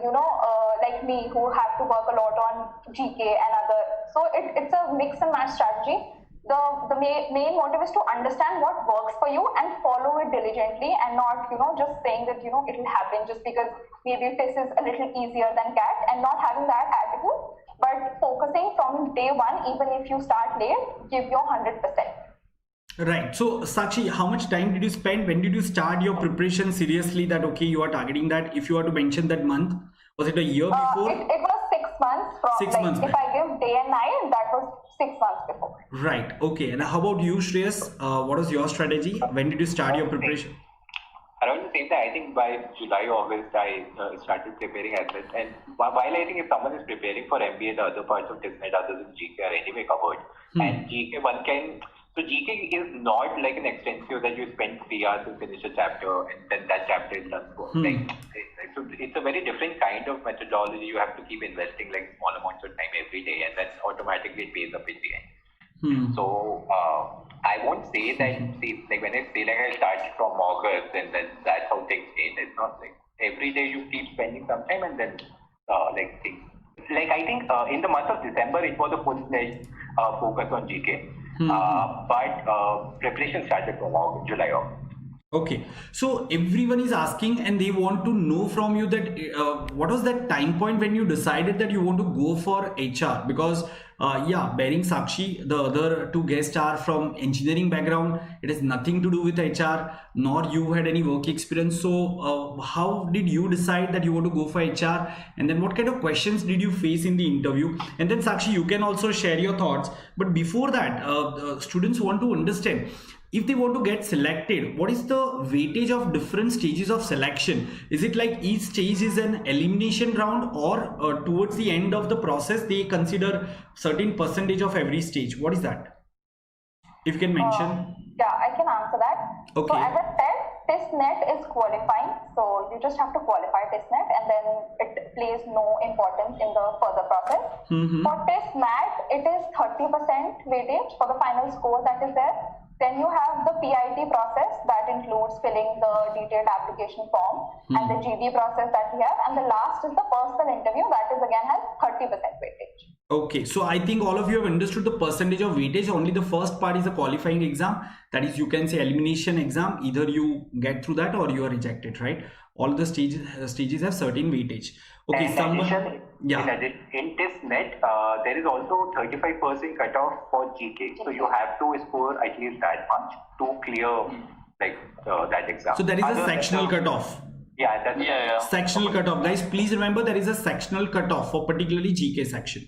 like me, who have to work a lot on GK and other. So it's a mix and match strategy. The main motive is to understand what works for you and follow it diligently, and not just saying that it will happen just because maybe TISS is a little easier than CAT, and not having that attitude, but focusing from day one. Even if you start late, give your 100%. Right. So Sakshi, how much time did you spend? When did you start your preparation seriously that okay, you are targeting that? If you were to mention that month, was it a year before? It was 6 months from 6 months if back. I give day and night, that was 6 months before. Right. Okay. And how about you, Shreyas? What was your strategy? When did you start your preparation? Around the same time, I think by July, August, I started preparing as well. And while I think if someone is preparing for MBA, the other parts of TISS other than GK are anyway covered. And GK, so GK is not like an extensive that you spend 3 hours to finish a chapter and then that chapter is done. So it's a very different kind of methodology. You have to keep investing like small amounts of time every day, and then automatically it pays up in the end. So I won't say that, like when I say like I started from August and then that's how things change. It's not like every day you keep spending some time and then like things. Like I think in the month of December it was a full-fledged focus on GK, but preparation started from July, August. Okay, so everyone is asking and they want to know from you that what was that time point when you decided that you want to go for HR? Because bearing Sakshi, the other two guests are from engineering background. It has nothing to do with HR, nor you had any work experience. So how did you decide that you want to go for HR? And then what kind of questions did you face in the interview? And then Sakshi, you can also share your thoughts. But before that, students want to understand, if they want to get selected, what is the weightage of different stages of selection? Is it like each stage is an elimination round, or towards the end of the process they consider certain percentage of every stage? What is that? If you can mention. Yeah, I can answer that. Okay. So as I said, TISSNet is qualifying. So you just have to qualify TISSNet and then it plays no importance in the further process. For TISSMAT, it is 30% weightage for the final score that is there. Then you have the PIT process that includes filling the detailed application form and the GD process that we have. And the last is the personal interview that is again has 30% weightage. Okay, so I think all of you have understood the percentage of weightage. Only the first part is a qualifying exam. That is, you can say elimination exam. Either you get through that or you are rejected, right? All the stages have certain weightage. Okay, in TISSNet, there is also 35% cutoff for GK. So you have to score at least that much to clear that exam. So there is a sectional cutoff. Yeah, Sectional cutoff. Guys, please remember there is a sectional cutoff for particularly GK section.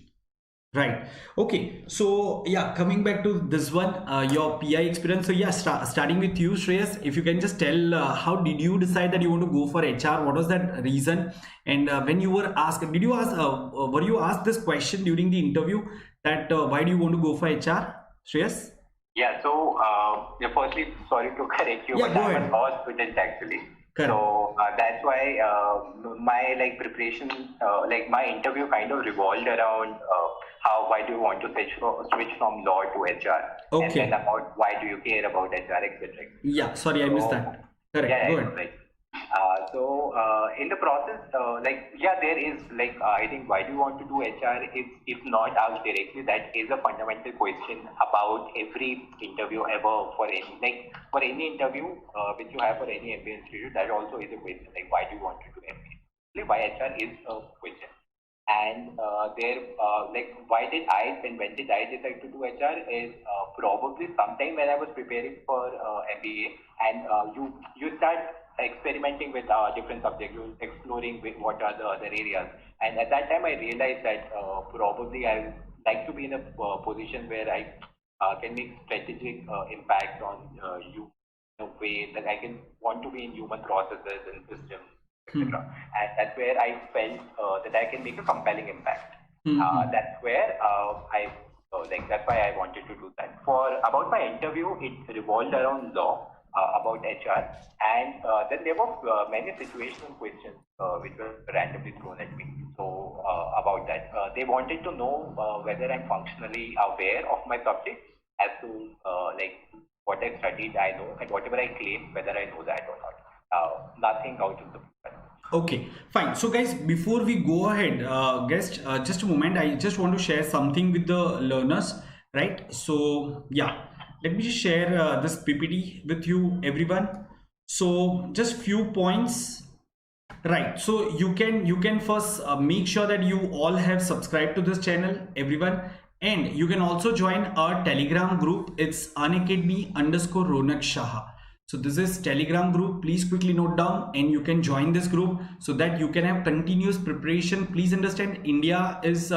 Right. Okay. So coming back to this one, your PI experience. So starting with you, Shreyas, if you can just tell how did you decide that you want to go for HR? What was that reason? And when you were asked, were you asked this question during the interview that why do you want to go for HR, Shreyas? Yeah. So firstly, sorry to correct you, but go I ahead. was a student actually. Correct. So that's why my preparation, my interview kind of revolved around why do you want to switch from law to HR, Okay. and then about why do you care about HR, etc. Yeah, sorry, I missed that. Correct. Go ahead. Right. So in the process, there is I think why do you want to do HR is, if not asked directly, that is a fundamental question about every interview ever for any interview which you have for any MBA institute. That also is a question, why do you want to do MBA? Why HR is a question. And why did I and when did I decide to do HR is probably sometime when I was preparing for MBA, and you start experimenting with different subjects, exploring with what are the other areas. And at that time I realized that probably I would like to be in a position where I can make strategic impact on you in a way that I can want to be in human processes and systems, etc. And that's where I felt that I can make a compelling impact. That's where I like that's why I wanted to do that. For about my interview, it revolved around law, about HR, and then there were many situational questions which were randomly thrown at me. So about that, they wanted to know whether I'm functionally aware of my subject, as to like what I've studied, I know, and whatever I claim, whether I know that or not. Nothing out of the blue. Okay, fine. So guys, before we go ahead, guest, just a moment. I just want to share something with the learners, right? So yeah, let me just share this PPT with you, everyone. So just few points. Right, so you can first make sure that you all have subscribed to this channel, everyone, and you can also join our Telegram group. It's Unacademy_Ronak Shah. So this is Telegram group. Please quickly note down, and you can join this group so that you can have continuous preparation. Please understand, India is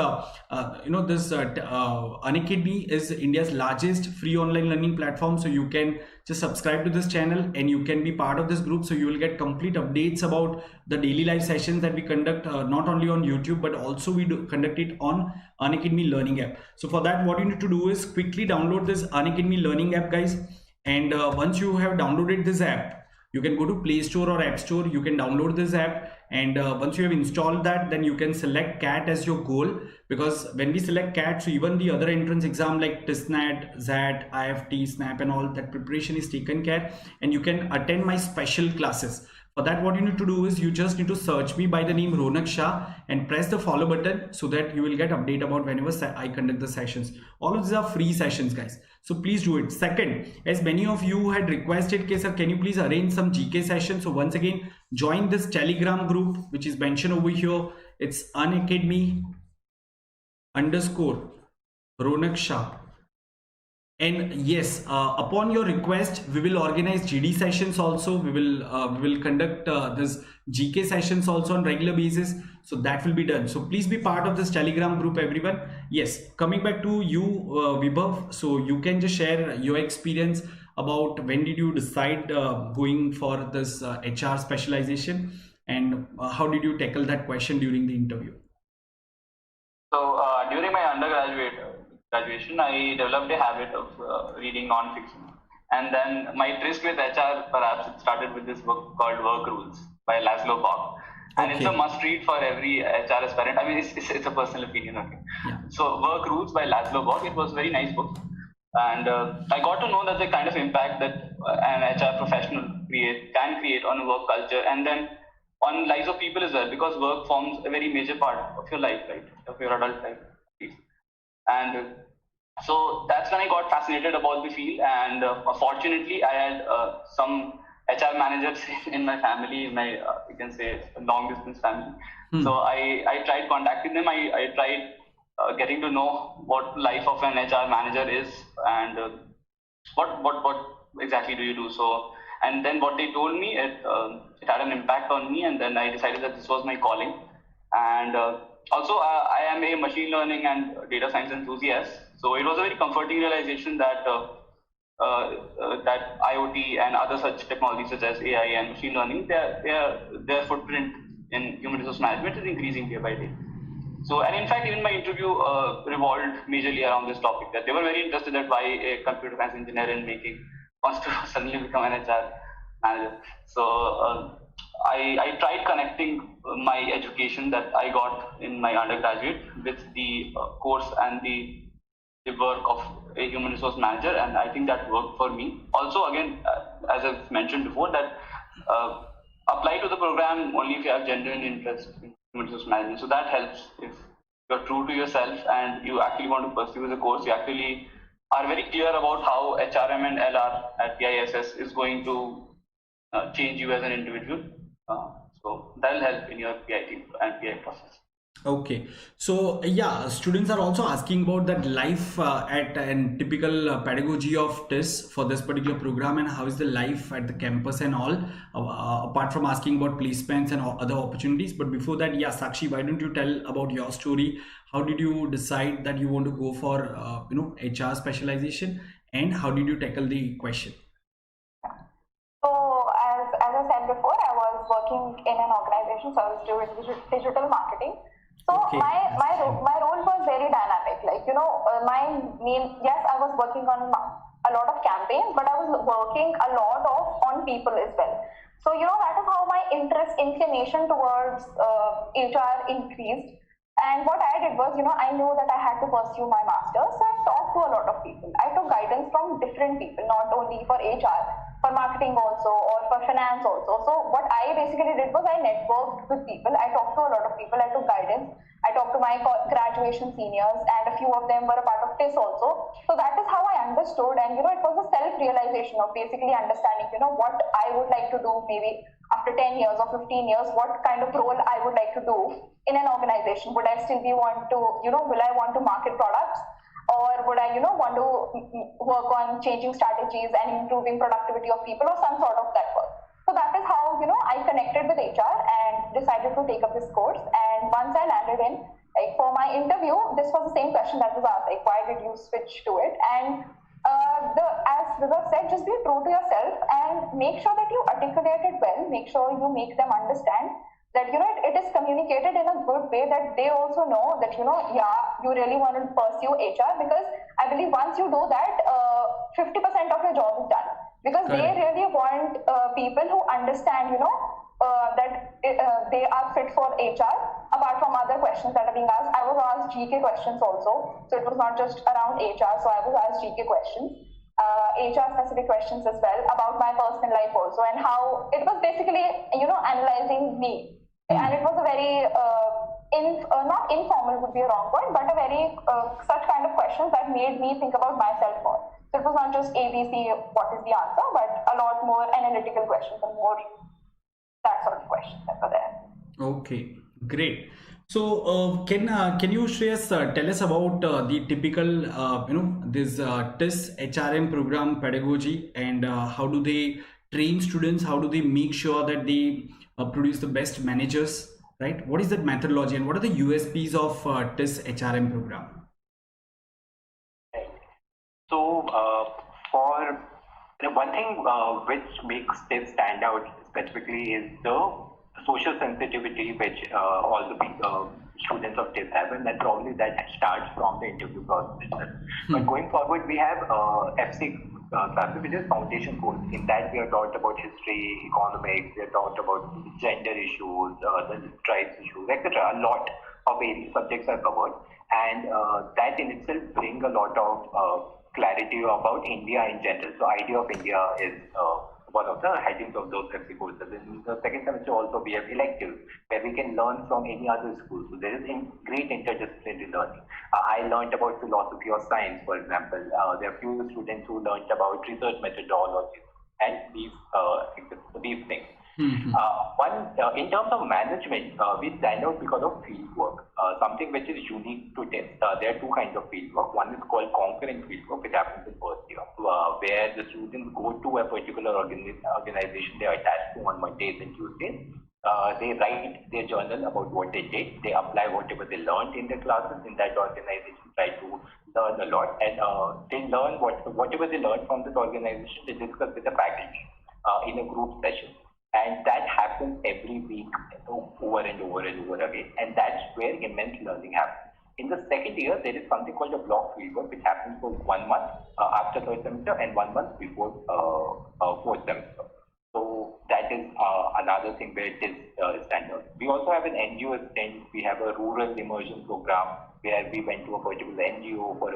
Unacademy is India's largest free online learning platform. So you can just subscribe to this channel and you can be part of this group, so you will get complete updates about the daily live sessions that we conduct, not only on YouTube but also we do conduct it on Unacademy learning app. So for that, what you need to do is quickly download this Unacademy learning app, guys. And once you have downloaded this app, you can go to Play Store or App Store. You can download this app, and once you have installed that, then you can select CAT as your goal, because when we select CAT, so even the other entrance exam like TISS, ZAT, IFT, SNAP and all that preparation is taken care, and you can attend my special classes. For that, what you need to do is you just need to search me by the name Ronak Shah and press the follow button, so that you will get update about whenever I conduct the sessions. All of these are free sessions, guys. So please do it. Second, as many of you had requested, okay, sir, can you please arrange some GK sessions? So once again, join this Telegram group, which is mentioned over here. It's Unacademy_Ronak Shah. And yes, upon your request, we will organize GD sessions also. We will conduct this GK sessions also on regular basis. So that will be done. So please be part of this Telegram group, everyone. Yes, coming back to you, Vibhav. So you can just share your experience about when did you decide going for this HR specialization, and how did you tackle that question during the interview? So during my graduation, I developed a habit of reading non-fiction, and then my tryst with HR, perhaps it started with this book called Work Rules by Laszlo Bock, and it's a must-read for every HR aspirant. I mean, it's a personal opinion, okay. Yeah. So Work Rules by Laszlo Bock, it was a very nice book, and I got to know that the kind of impact that an HR professional can create on a work culture, and then on lives of people as well, because work forms a very major part of your life, right, of your adult life. And so that's when I got fascinated about the field, and fortunately I had some HR managers in my family, in my you can say long distance family. So I tried contacting them. I tried getting to know what life of an HR manager is, and what exactly do you do. So, and then what they told me, it had an impact on me, and then I decided that this was my calling. And also I am a machine learning and data science enthusiast, so it was a very comforting realization that that IoT and other such technologies such as AI and machine learning, their footprint in human resource management is increasing day by day. So, and in fact, even my interview revolved majorly around this topic, that they were very interested that why a computer science engineer in making wants to suddenly become an HR manager. So I tried connecting my education that I got in my undergraduate with the course and the work of a human resource manager, and I think that worked for me. Also, again, as I've mentioned before, that apply to the program only if you have genuine interest in human resource management. So that helps. If you're true to yourself and you actually want to pursue the course, you actually are very clear about how HRM and LR at TISS is going to change you as an individual. So that'll help in your PIT and PI process. Okay, so yeah, students are also asking about that life at and typical pedagogy of TISS for this particular program, and how is the life at the campus and all, apart from asking about placements and other opportunities. But before that, yeah, Sakshi, why don't you tell about your story? How did you decide that you want to go for HR specialization, and how did you tackle the question? So as I said before, I was working in an organization, so I was doing digital marketing. So Okay. my role was very dynamic. Like, yes, I was working on a lot of campaigns, but I was working a lot on people as well. So that is how my inclination towards HR increased. And what I did was, I knew that I had to pursue my master's, so I talked to a lot of people. I took guidance from different people, not only for HR, for marketing also, or for finance also. So what I basically did was I networked with people. I talked to a lot of people. I took guidance. I talked to my graduation seniors, and a few of them were a part of TISS also. So that is how I understood, and it was a self-realization of basically understanding, what I would like to do maybe after 10 years or 15 years, what kind of role I would like to do in an organization. Would I still want to, will I want to market products? Or would I, want to work on changing strategies and improving productivity of people, or some sort of that work? So that is how, I connected with HR and decided to take up this course. And once I landed in, like for my interview, this was the same question that was asked, like, why did you switch to it? And as Vibhav said, just be true to yourself and make sure that you articulate it well. Make sure you make them understand that it is communicated in a good way, that they also know that you really want to pursue HR, because I believe once you do that, 50% of your job is done, because Correct. they really want people who understand that they are fit for HR, apart from other questions that are being asked. I was asked GK questions also, so it was not just around HR. So I was asked GK questions, HR specific questions as well, about my personal life also, and how it was basically analyzing me. And it was a very not informal would be a wrong word, but a very such kind of questions that made me think about myself more. So it was not just ABC, what is the answer, but a lot more analytical questions and more that sort of questions that were there. Okay, great. So, can you, Shreyas, tell us about the typical, this TISS HRM program pedagogy, and how do they train students? How do they make sure that they produce the best managers, right? What is that methodology, and what are the USPs of TISS HRM program? Right. So, for the one thing which makes this stand out specifically is the social sensitivity which all the students of TISS have, and that probably that starts from the interview process itself. But going forward, we have FC classes, which is foundation course. In that, we are taught about history, economics, we are taught about gender issues, the tribes issues, etc. A lot of various subjects are covered, and that in itself brings a lot of clarity about India in general. So, idea of India is one of the headings of those FC courses. In the second semester also we have electives where we can learn from any other school. So there is great interdisciplinary learning. I learned about philosophy or science, for example. There are few students who learned about research methodologies and these things. In terms of management, we stand out because of fieldwork, something which is unique to TISS. There are two kinds of fieldwork. One is called concurrent fieldwork, which happens in first year, where the students go to a particular organization they are attached to on Mondays and Tuesdays. They write their journal about what they did. They apply whatever they learned in their classes in that organization, try to learn a lot, and they learn whatever they learned from this organization, they discuss with the faculty in a group session. And that happens every week over and over and over again. And that's where immense learning happens. In the second year, there is something called a block fieldwork, which happens for 1 month after third semester and 1 month before fourth semester. So that is another thing where it is standard. We also have an NGO stint. We have a rural immersion program where we went to a particular NGO for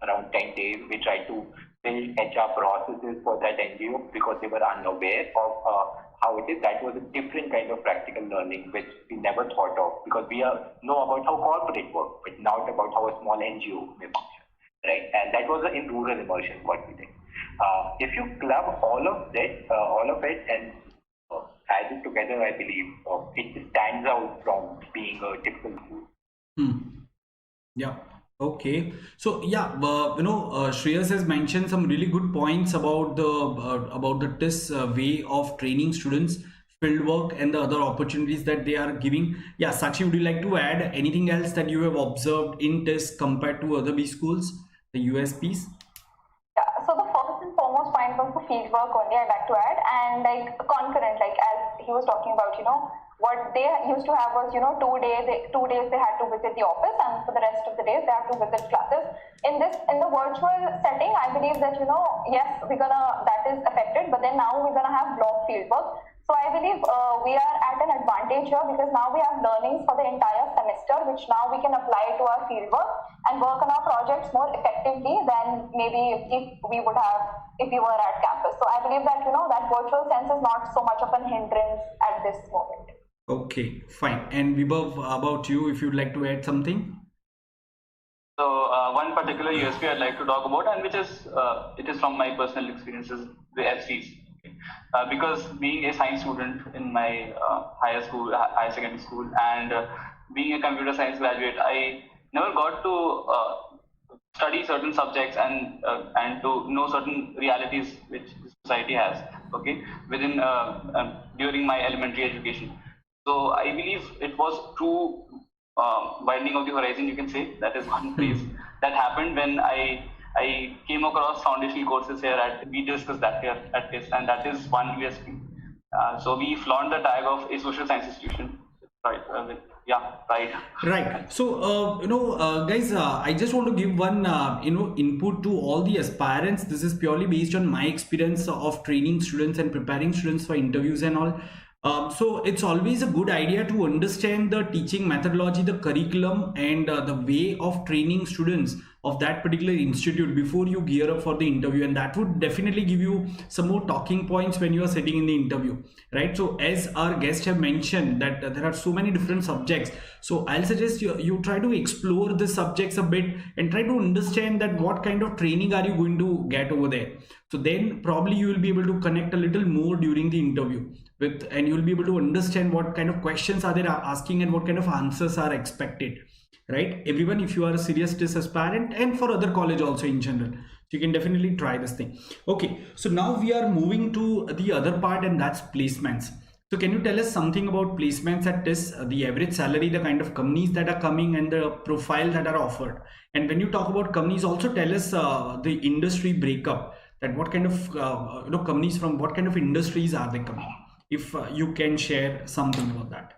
around 10 days. We tried to build HR processes for that NGO because they were unaware of how it is. That was a different kind of practical learning which we never thought of, because we know about how corporate works, but not about how a small NGO may function, right? And that was in rural immersion what we did. If you club all of it and add it together, I believe it stands out from being a typical school. Yeah. Okay. So yeah, Shreyas has mentioned some really good points about the TISS way of training students, fieldwork, and the other opportunities that they are giving. Yeah, Sakshi, would you like to add anything else that you have observed in TISS compared to other B schools, the USPs? Yeah. So the first and foremost point was the fieldwork only I'd like to add, and like concurrent, like as he was talking about, What they used to have was, 2 days they had to visit the office, and for the rest of the days they have to visit classes. In the virtual setting, I believe that, yes, that is affected, but then now we're gonna have block field work. So I believe we are at an advantage here, because now we have learnings for the entire semester, which now we can apply to our field work and work on our projects more effectively than maybe if we were at campus. So I believe that, that virtual sense is not so much of an hindrance at this moment. Okay, fine. And Vibhav, about you, if you'd like to add something? So one particular USP I'd like to talk about, and which is it is from my personal experiences, the FCs. Because being a science student in my higher secondary school, and being a computer science graduate, I never got to study certain subjects and to know certain realities which the society has. Okay, within during my elementary education. So I believe it was true widening of the horizon, you can say. That is one phrase that happened when I came across foundational courses here we discussed that here at TISS, and that is one USP. So we flaunt the tag of a social science institution. Right. Right. Right. So, guys, I just want to give one, input to all the aspirants. This is purely based on my experience of training students and preparing students for interviews and all. So it's always a good idea to understand the teaching methodology, the curriculum, and the way of training students of that particular institute before you gear up for the interview, and that would definitely give you some more talking points when you are sitting in the interview, right? So as our guests have mentioned that there are so many different subjects, so I'll suggest you try to explore the subjects a bit and try to understand that what kind of training are you going to get over there. So then probably you will be able to connect a little more during the interview and you'll be able to understand what kind of questions are they asking and what kind of answers are expected, right? Everyone, if you are a serious TISS aspirant, and for other college also in general, so you can definitely try this thing. Okay, so now we are moving to the other part, and that's placements. So can you tell us something about placements at TISS, the average salary, the kind of companies that are coming, and the profile that are offered? And when you talk about companies, also tell us the industry breakup, that what kind of companies from what kind of industries are they coming, if you can share something about that.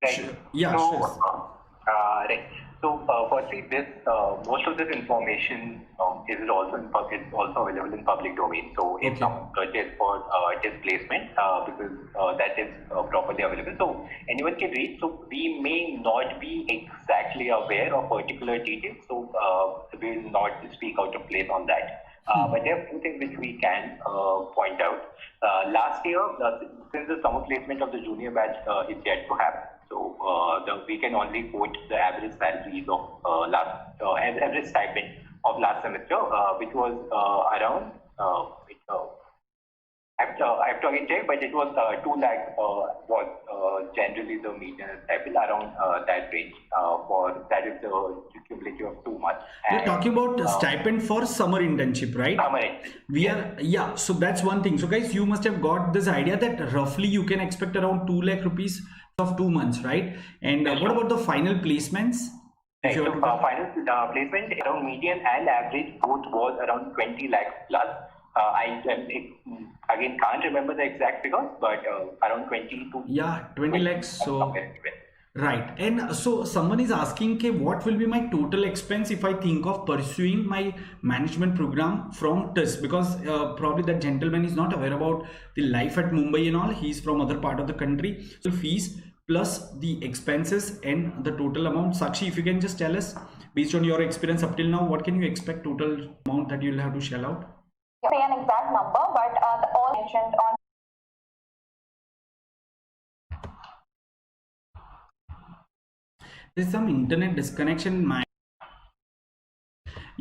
Right. Sure. Yeah, so, sure. Right. So, firstly, most of this information is also available in public domain. So, it's not purchased for TISS placement because that is properly available. So, anyone can read. So, we may not be exactly aware of particular details. So, we will not speak out of place on that. But there are a few things which we can point out. Last year, since the summer placement of the junior batch is yet to happen, so we can only quote the average salaries of average stipend of last semester, which was around. I have to again check, but it was 2 lakh was generally the median stipend around that range. That is the cumulative of 2 months. You're talking about stipend for summer internship, right? Summer internship. Yeah. So that's one thing. So guys, you must have got this idea that roughly you can expect around 2 lakh rupees of 2 months, right? And what about the final placements? Right. So final placement around median and average both was around 20 lakhs plus. I again can't remember the exact figures, but around 20 to 20 lakhs. So right. And so someone is asking, okay, what will be my total expense if I think of pursuing my management program from TISS? Because probably that gentleman is not aware about the life at Mumbai and all. He's from other part of the country. So fees plus the expenses and the total amount. Sakshi, if you can just tell us, based on your experience up till now, what can you expect total amount that you'll have to shell out? Say an exact number, but all mentioned on. There's some internet disconnection.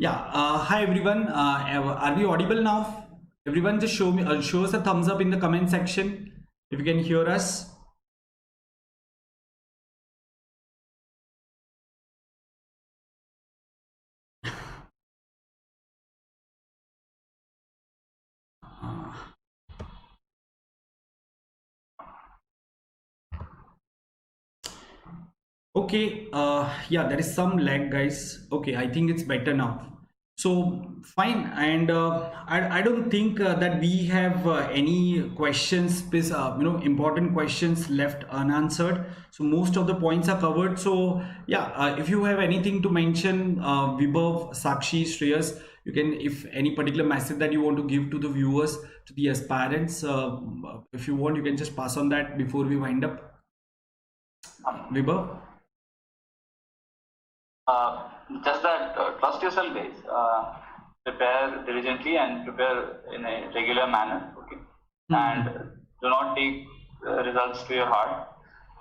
Hi everyone. Are we audible now? Everyone, just show us a thumbs up in the comment section if you can hear us. Okay, there is some lag, guys. Okay, I think it's better now. So fine, and I don't think that we have any questions, important questions left unanswered. So most of the points are covered. So yeah, if you have anything to mention, Vibhav, Sakshi, Shreyas, you can, if any particular message that you want to give to the viewers, to the aspirants, if you want, you can just pass on that before we wind up. Vibhav? Just that trust yourself, guys. Prepare diligently and prepare in a regular manner. Okay, and do not take results to your heart.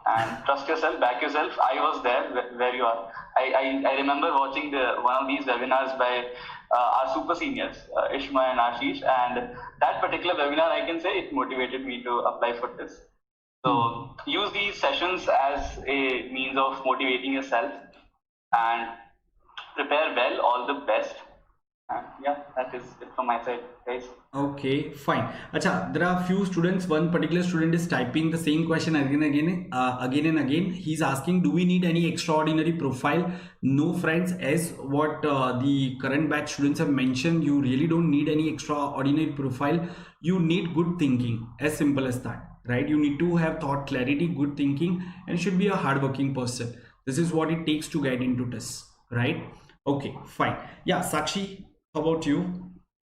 And trust yourself, back yourself. I was there where you are. I remember watching one of these webinars by our super seniors, Ishma and Ashish, and that particular webinar, I can say, it motivated me to apply for this. So use these sessions as a means of motivating yourself and prepare well. All the best. And yeah, that is it from my side, guys. Okay, fine. Acha, there are few students. One particular student is typing the same question again and again. He's asking, do we need any extraordinary profile? No, friends. As what the current batch students have mentioned, you really don't need any extraordinary profile. You need good thinking. As simple as that, right? You need to have thought clarity, good thinking, and should be a hardworking person. This is what it takes to get into TISS, right? Okay, fine. Yeah, Sakshi, how about you?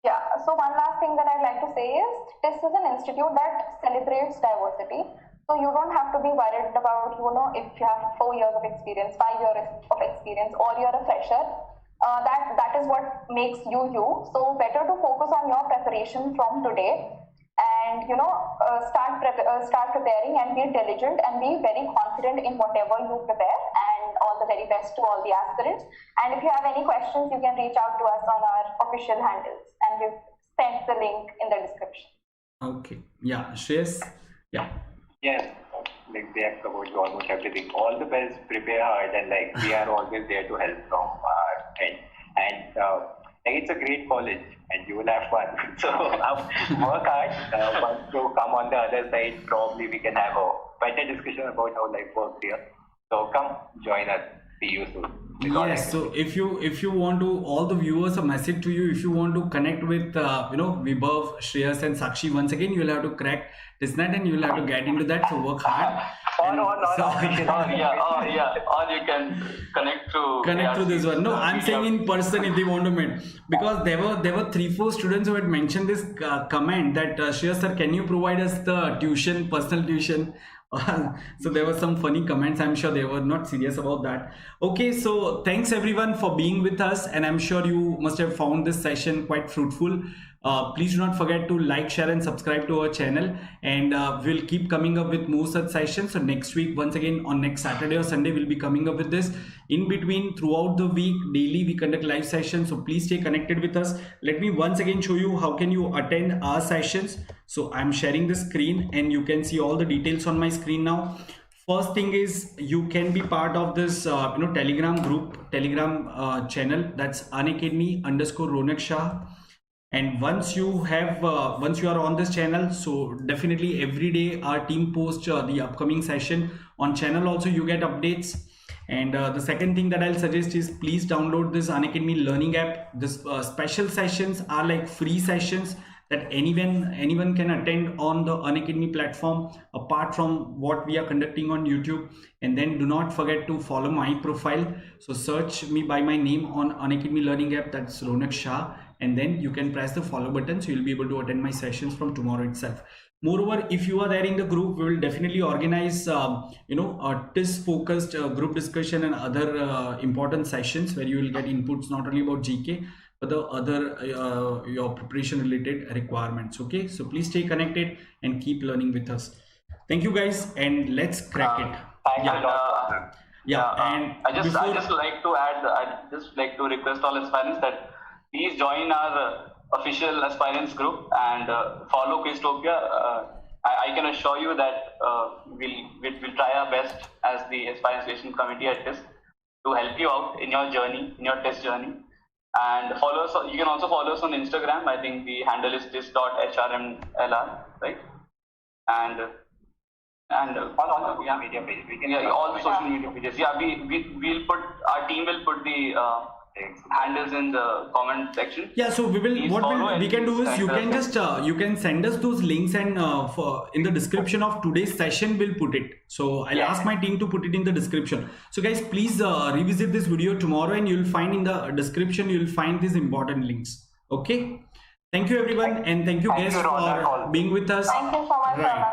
Yeah, so one last thing that I'd like to say is TISS is an institute that celebrates diversity. So you don't have to be worried about, if you have 4 years of experience, 5 years of experience, or you're a fresher. That is what makes you you. So better to focus on your preparation from today, and start preparing and be diligent and be very confident in whatever you prepare, and all the very best to all the aspirants. And if you have any questions, you can reach out to us on our official handles, and we've sent the link in the description. Okay, yeah, Shreyas, yeah. Yes, like they have covered almost everything. All the best, prepare hard, and like we are always there to help from our end. And it's a great college, and you will have fun. So work hard. Once you come on the other side, probably we can have a better discussion about how life works here. So come join us. See you soon. Yes, so if you want to, all the viewers, a message to you, if you want to connect with Vibhav, Shreyas and Sakshi, once again you will have to crack TISSNet and you will have to get into that, so work hard. Or you can connect through this one. No, I'm saying in person if they want to meet, because there were 3-4 students who had mentioned this comment that Shreyas sir, can you provide us the tuition, personal tuition? So there were some funny comments. I'm sure they were not serious about that. Okay, so thanks everyone for being with us, and I'm sure you must have found this session quite fruitful. Please do not forget to like, share and subscribe to our channel, and we'll keep coming up with more such sessions. So next week, once again on next Saturday or Sunday, we'll be coming up with this. In between, throughout the week, daily we conduct live sessions, so please stay connected with us. Let me once again show you how can you attend our sessions. So I'm sharing the screen and you can see all the details on my screen now. First thing is, you can be part of this Telegram group, Telegram channel, that's Unacademy_Ronak Shah. And once you are on this channel, so definitely every day our team posts the upcoming session on channel. Also you get updates. And the second thing that I'll suggest is, please download this Unacademy learning app. This special sessions are like free sessions that anyone can attend on the Unacademy platform, apart from what we are conducting on YouTube. And then do not forget to follow my profile. So search me by my name on Unacademy learning app, that's Ronak Shah, and then you can press the follow button, so you'll be able to attend my sessions from tomorrow itself. Moreover, if you are there in the group, we will definitely organize a TISS focused group discussion and other important sessions where you will get inputs not only about GK but the other your preparation related requirements. Okay, so please stay connected and keep learning with us. Thank you guys, and let's crack it. And I just like to add, I'd just like to request all aspirants that please join our official aspirants group and follow Quiztopia. I can assure you that we'll try our best as the aspirants selection committee at TISS to help you out in your journey, in your TISS journey. And follow us. You can also follow us on Instagram. I think the handle is TISS.hrmlr, right? And all the media pages. All the social media pages. Yeah, we'll put, our team will put the handles in the comment section. Yeah, so we will. Please What follow we and can do is please you send can us- just you can send us those links, and in the description of today's session we'll put it. So I'll Yeah. ask my team to put it in the description. So guys, please revisit this video tomorrow, and you'll find in the description you'll find these important links. Okay. Thank you everyone, and thank you Thank guys you, Ronak, for also. being with us. Thank you so much, Right. Ronak.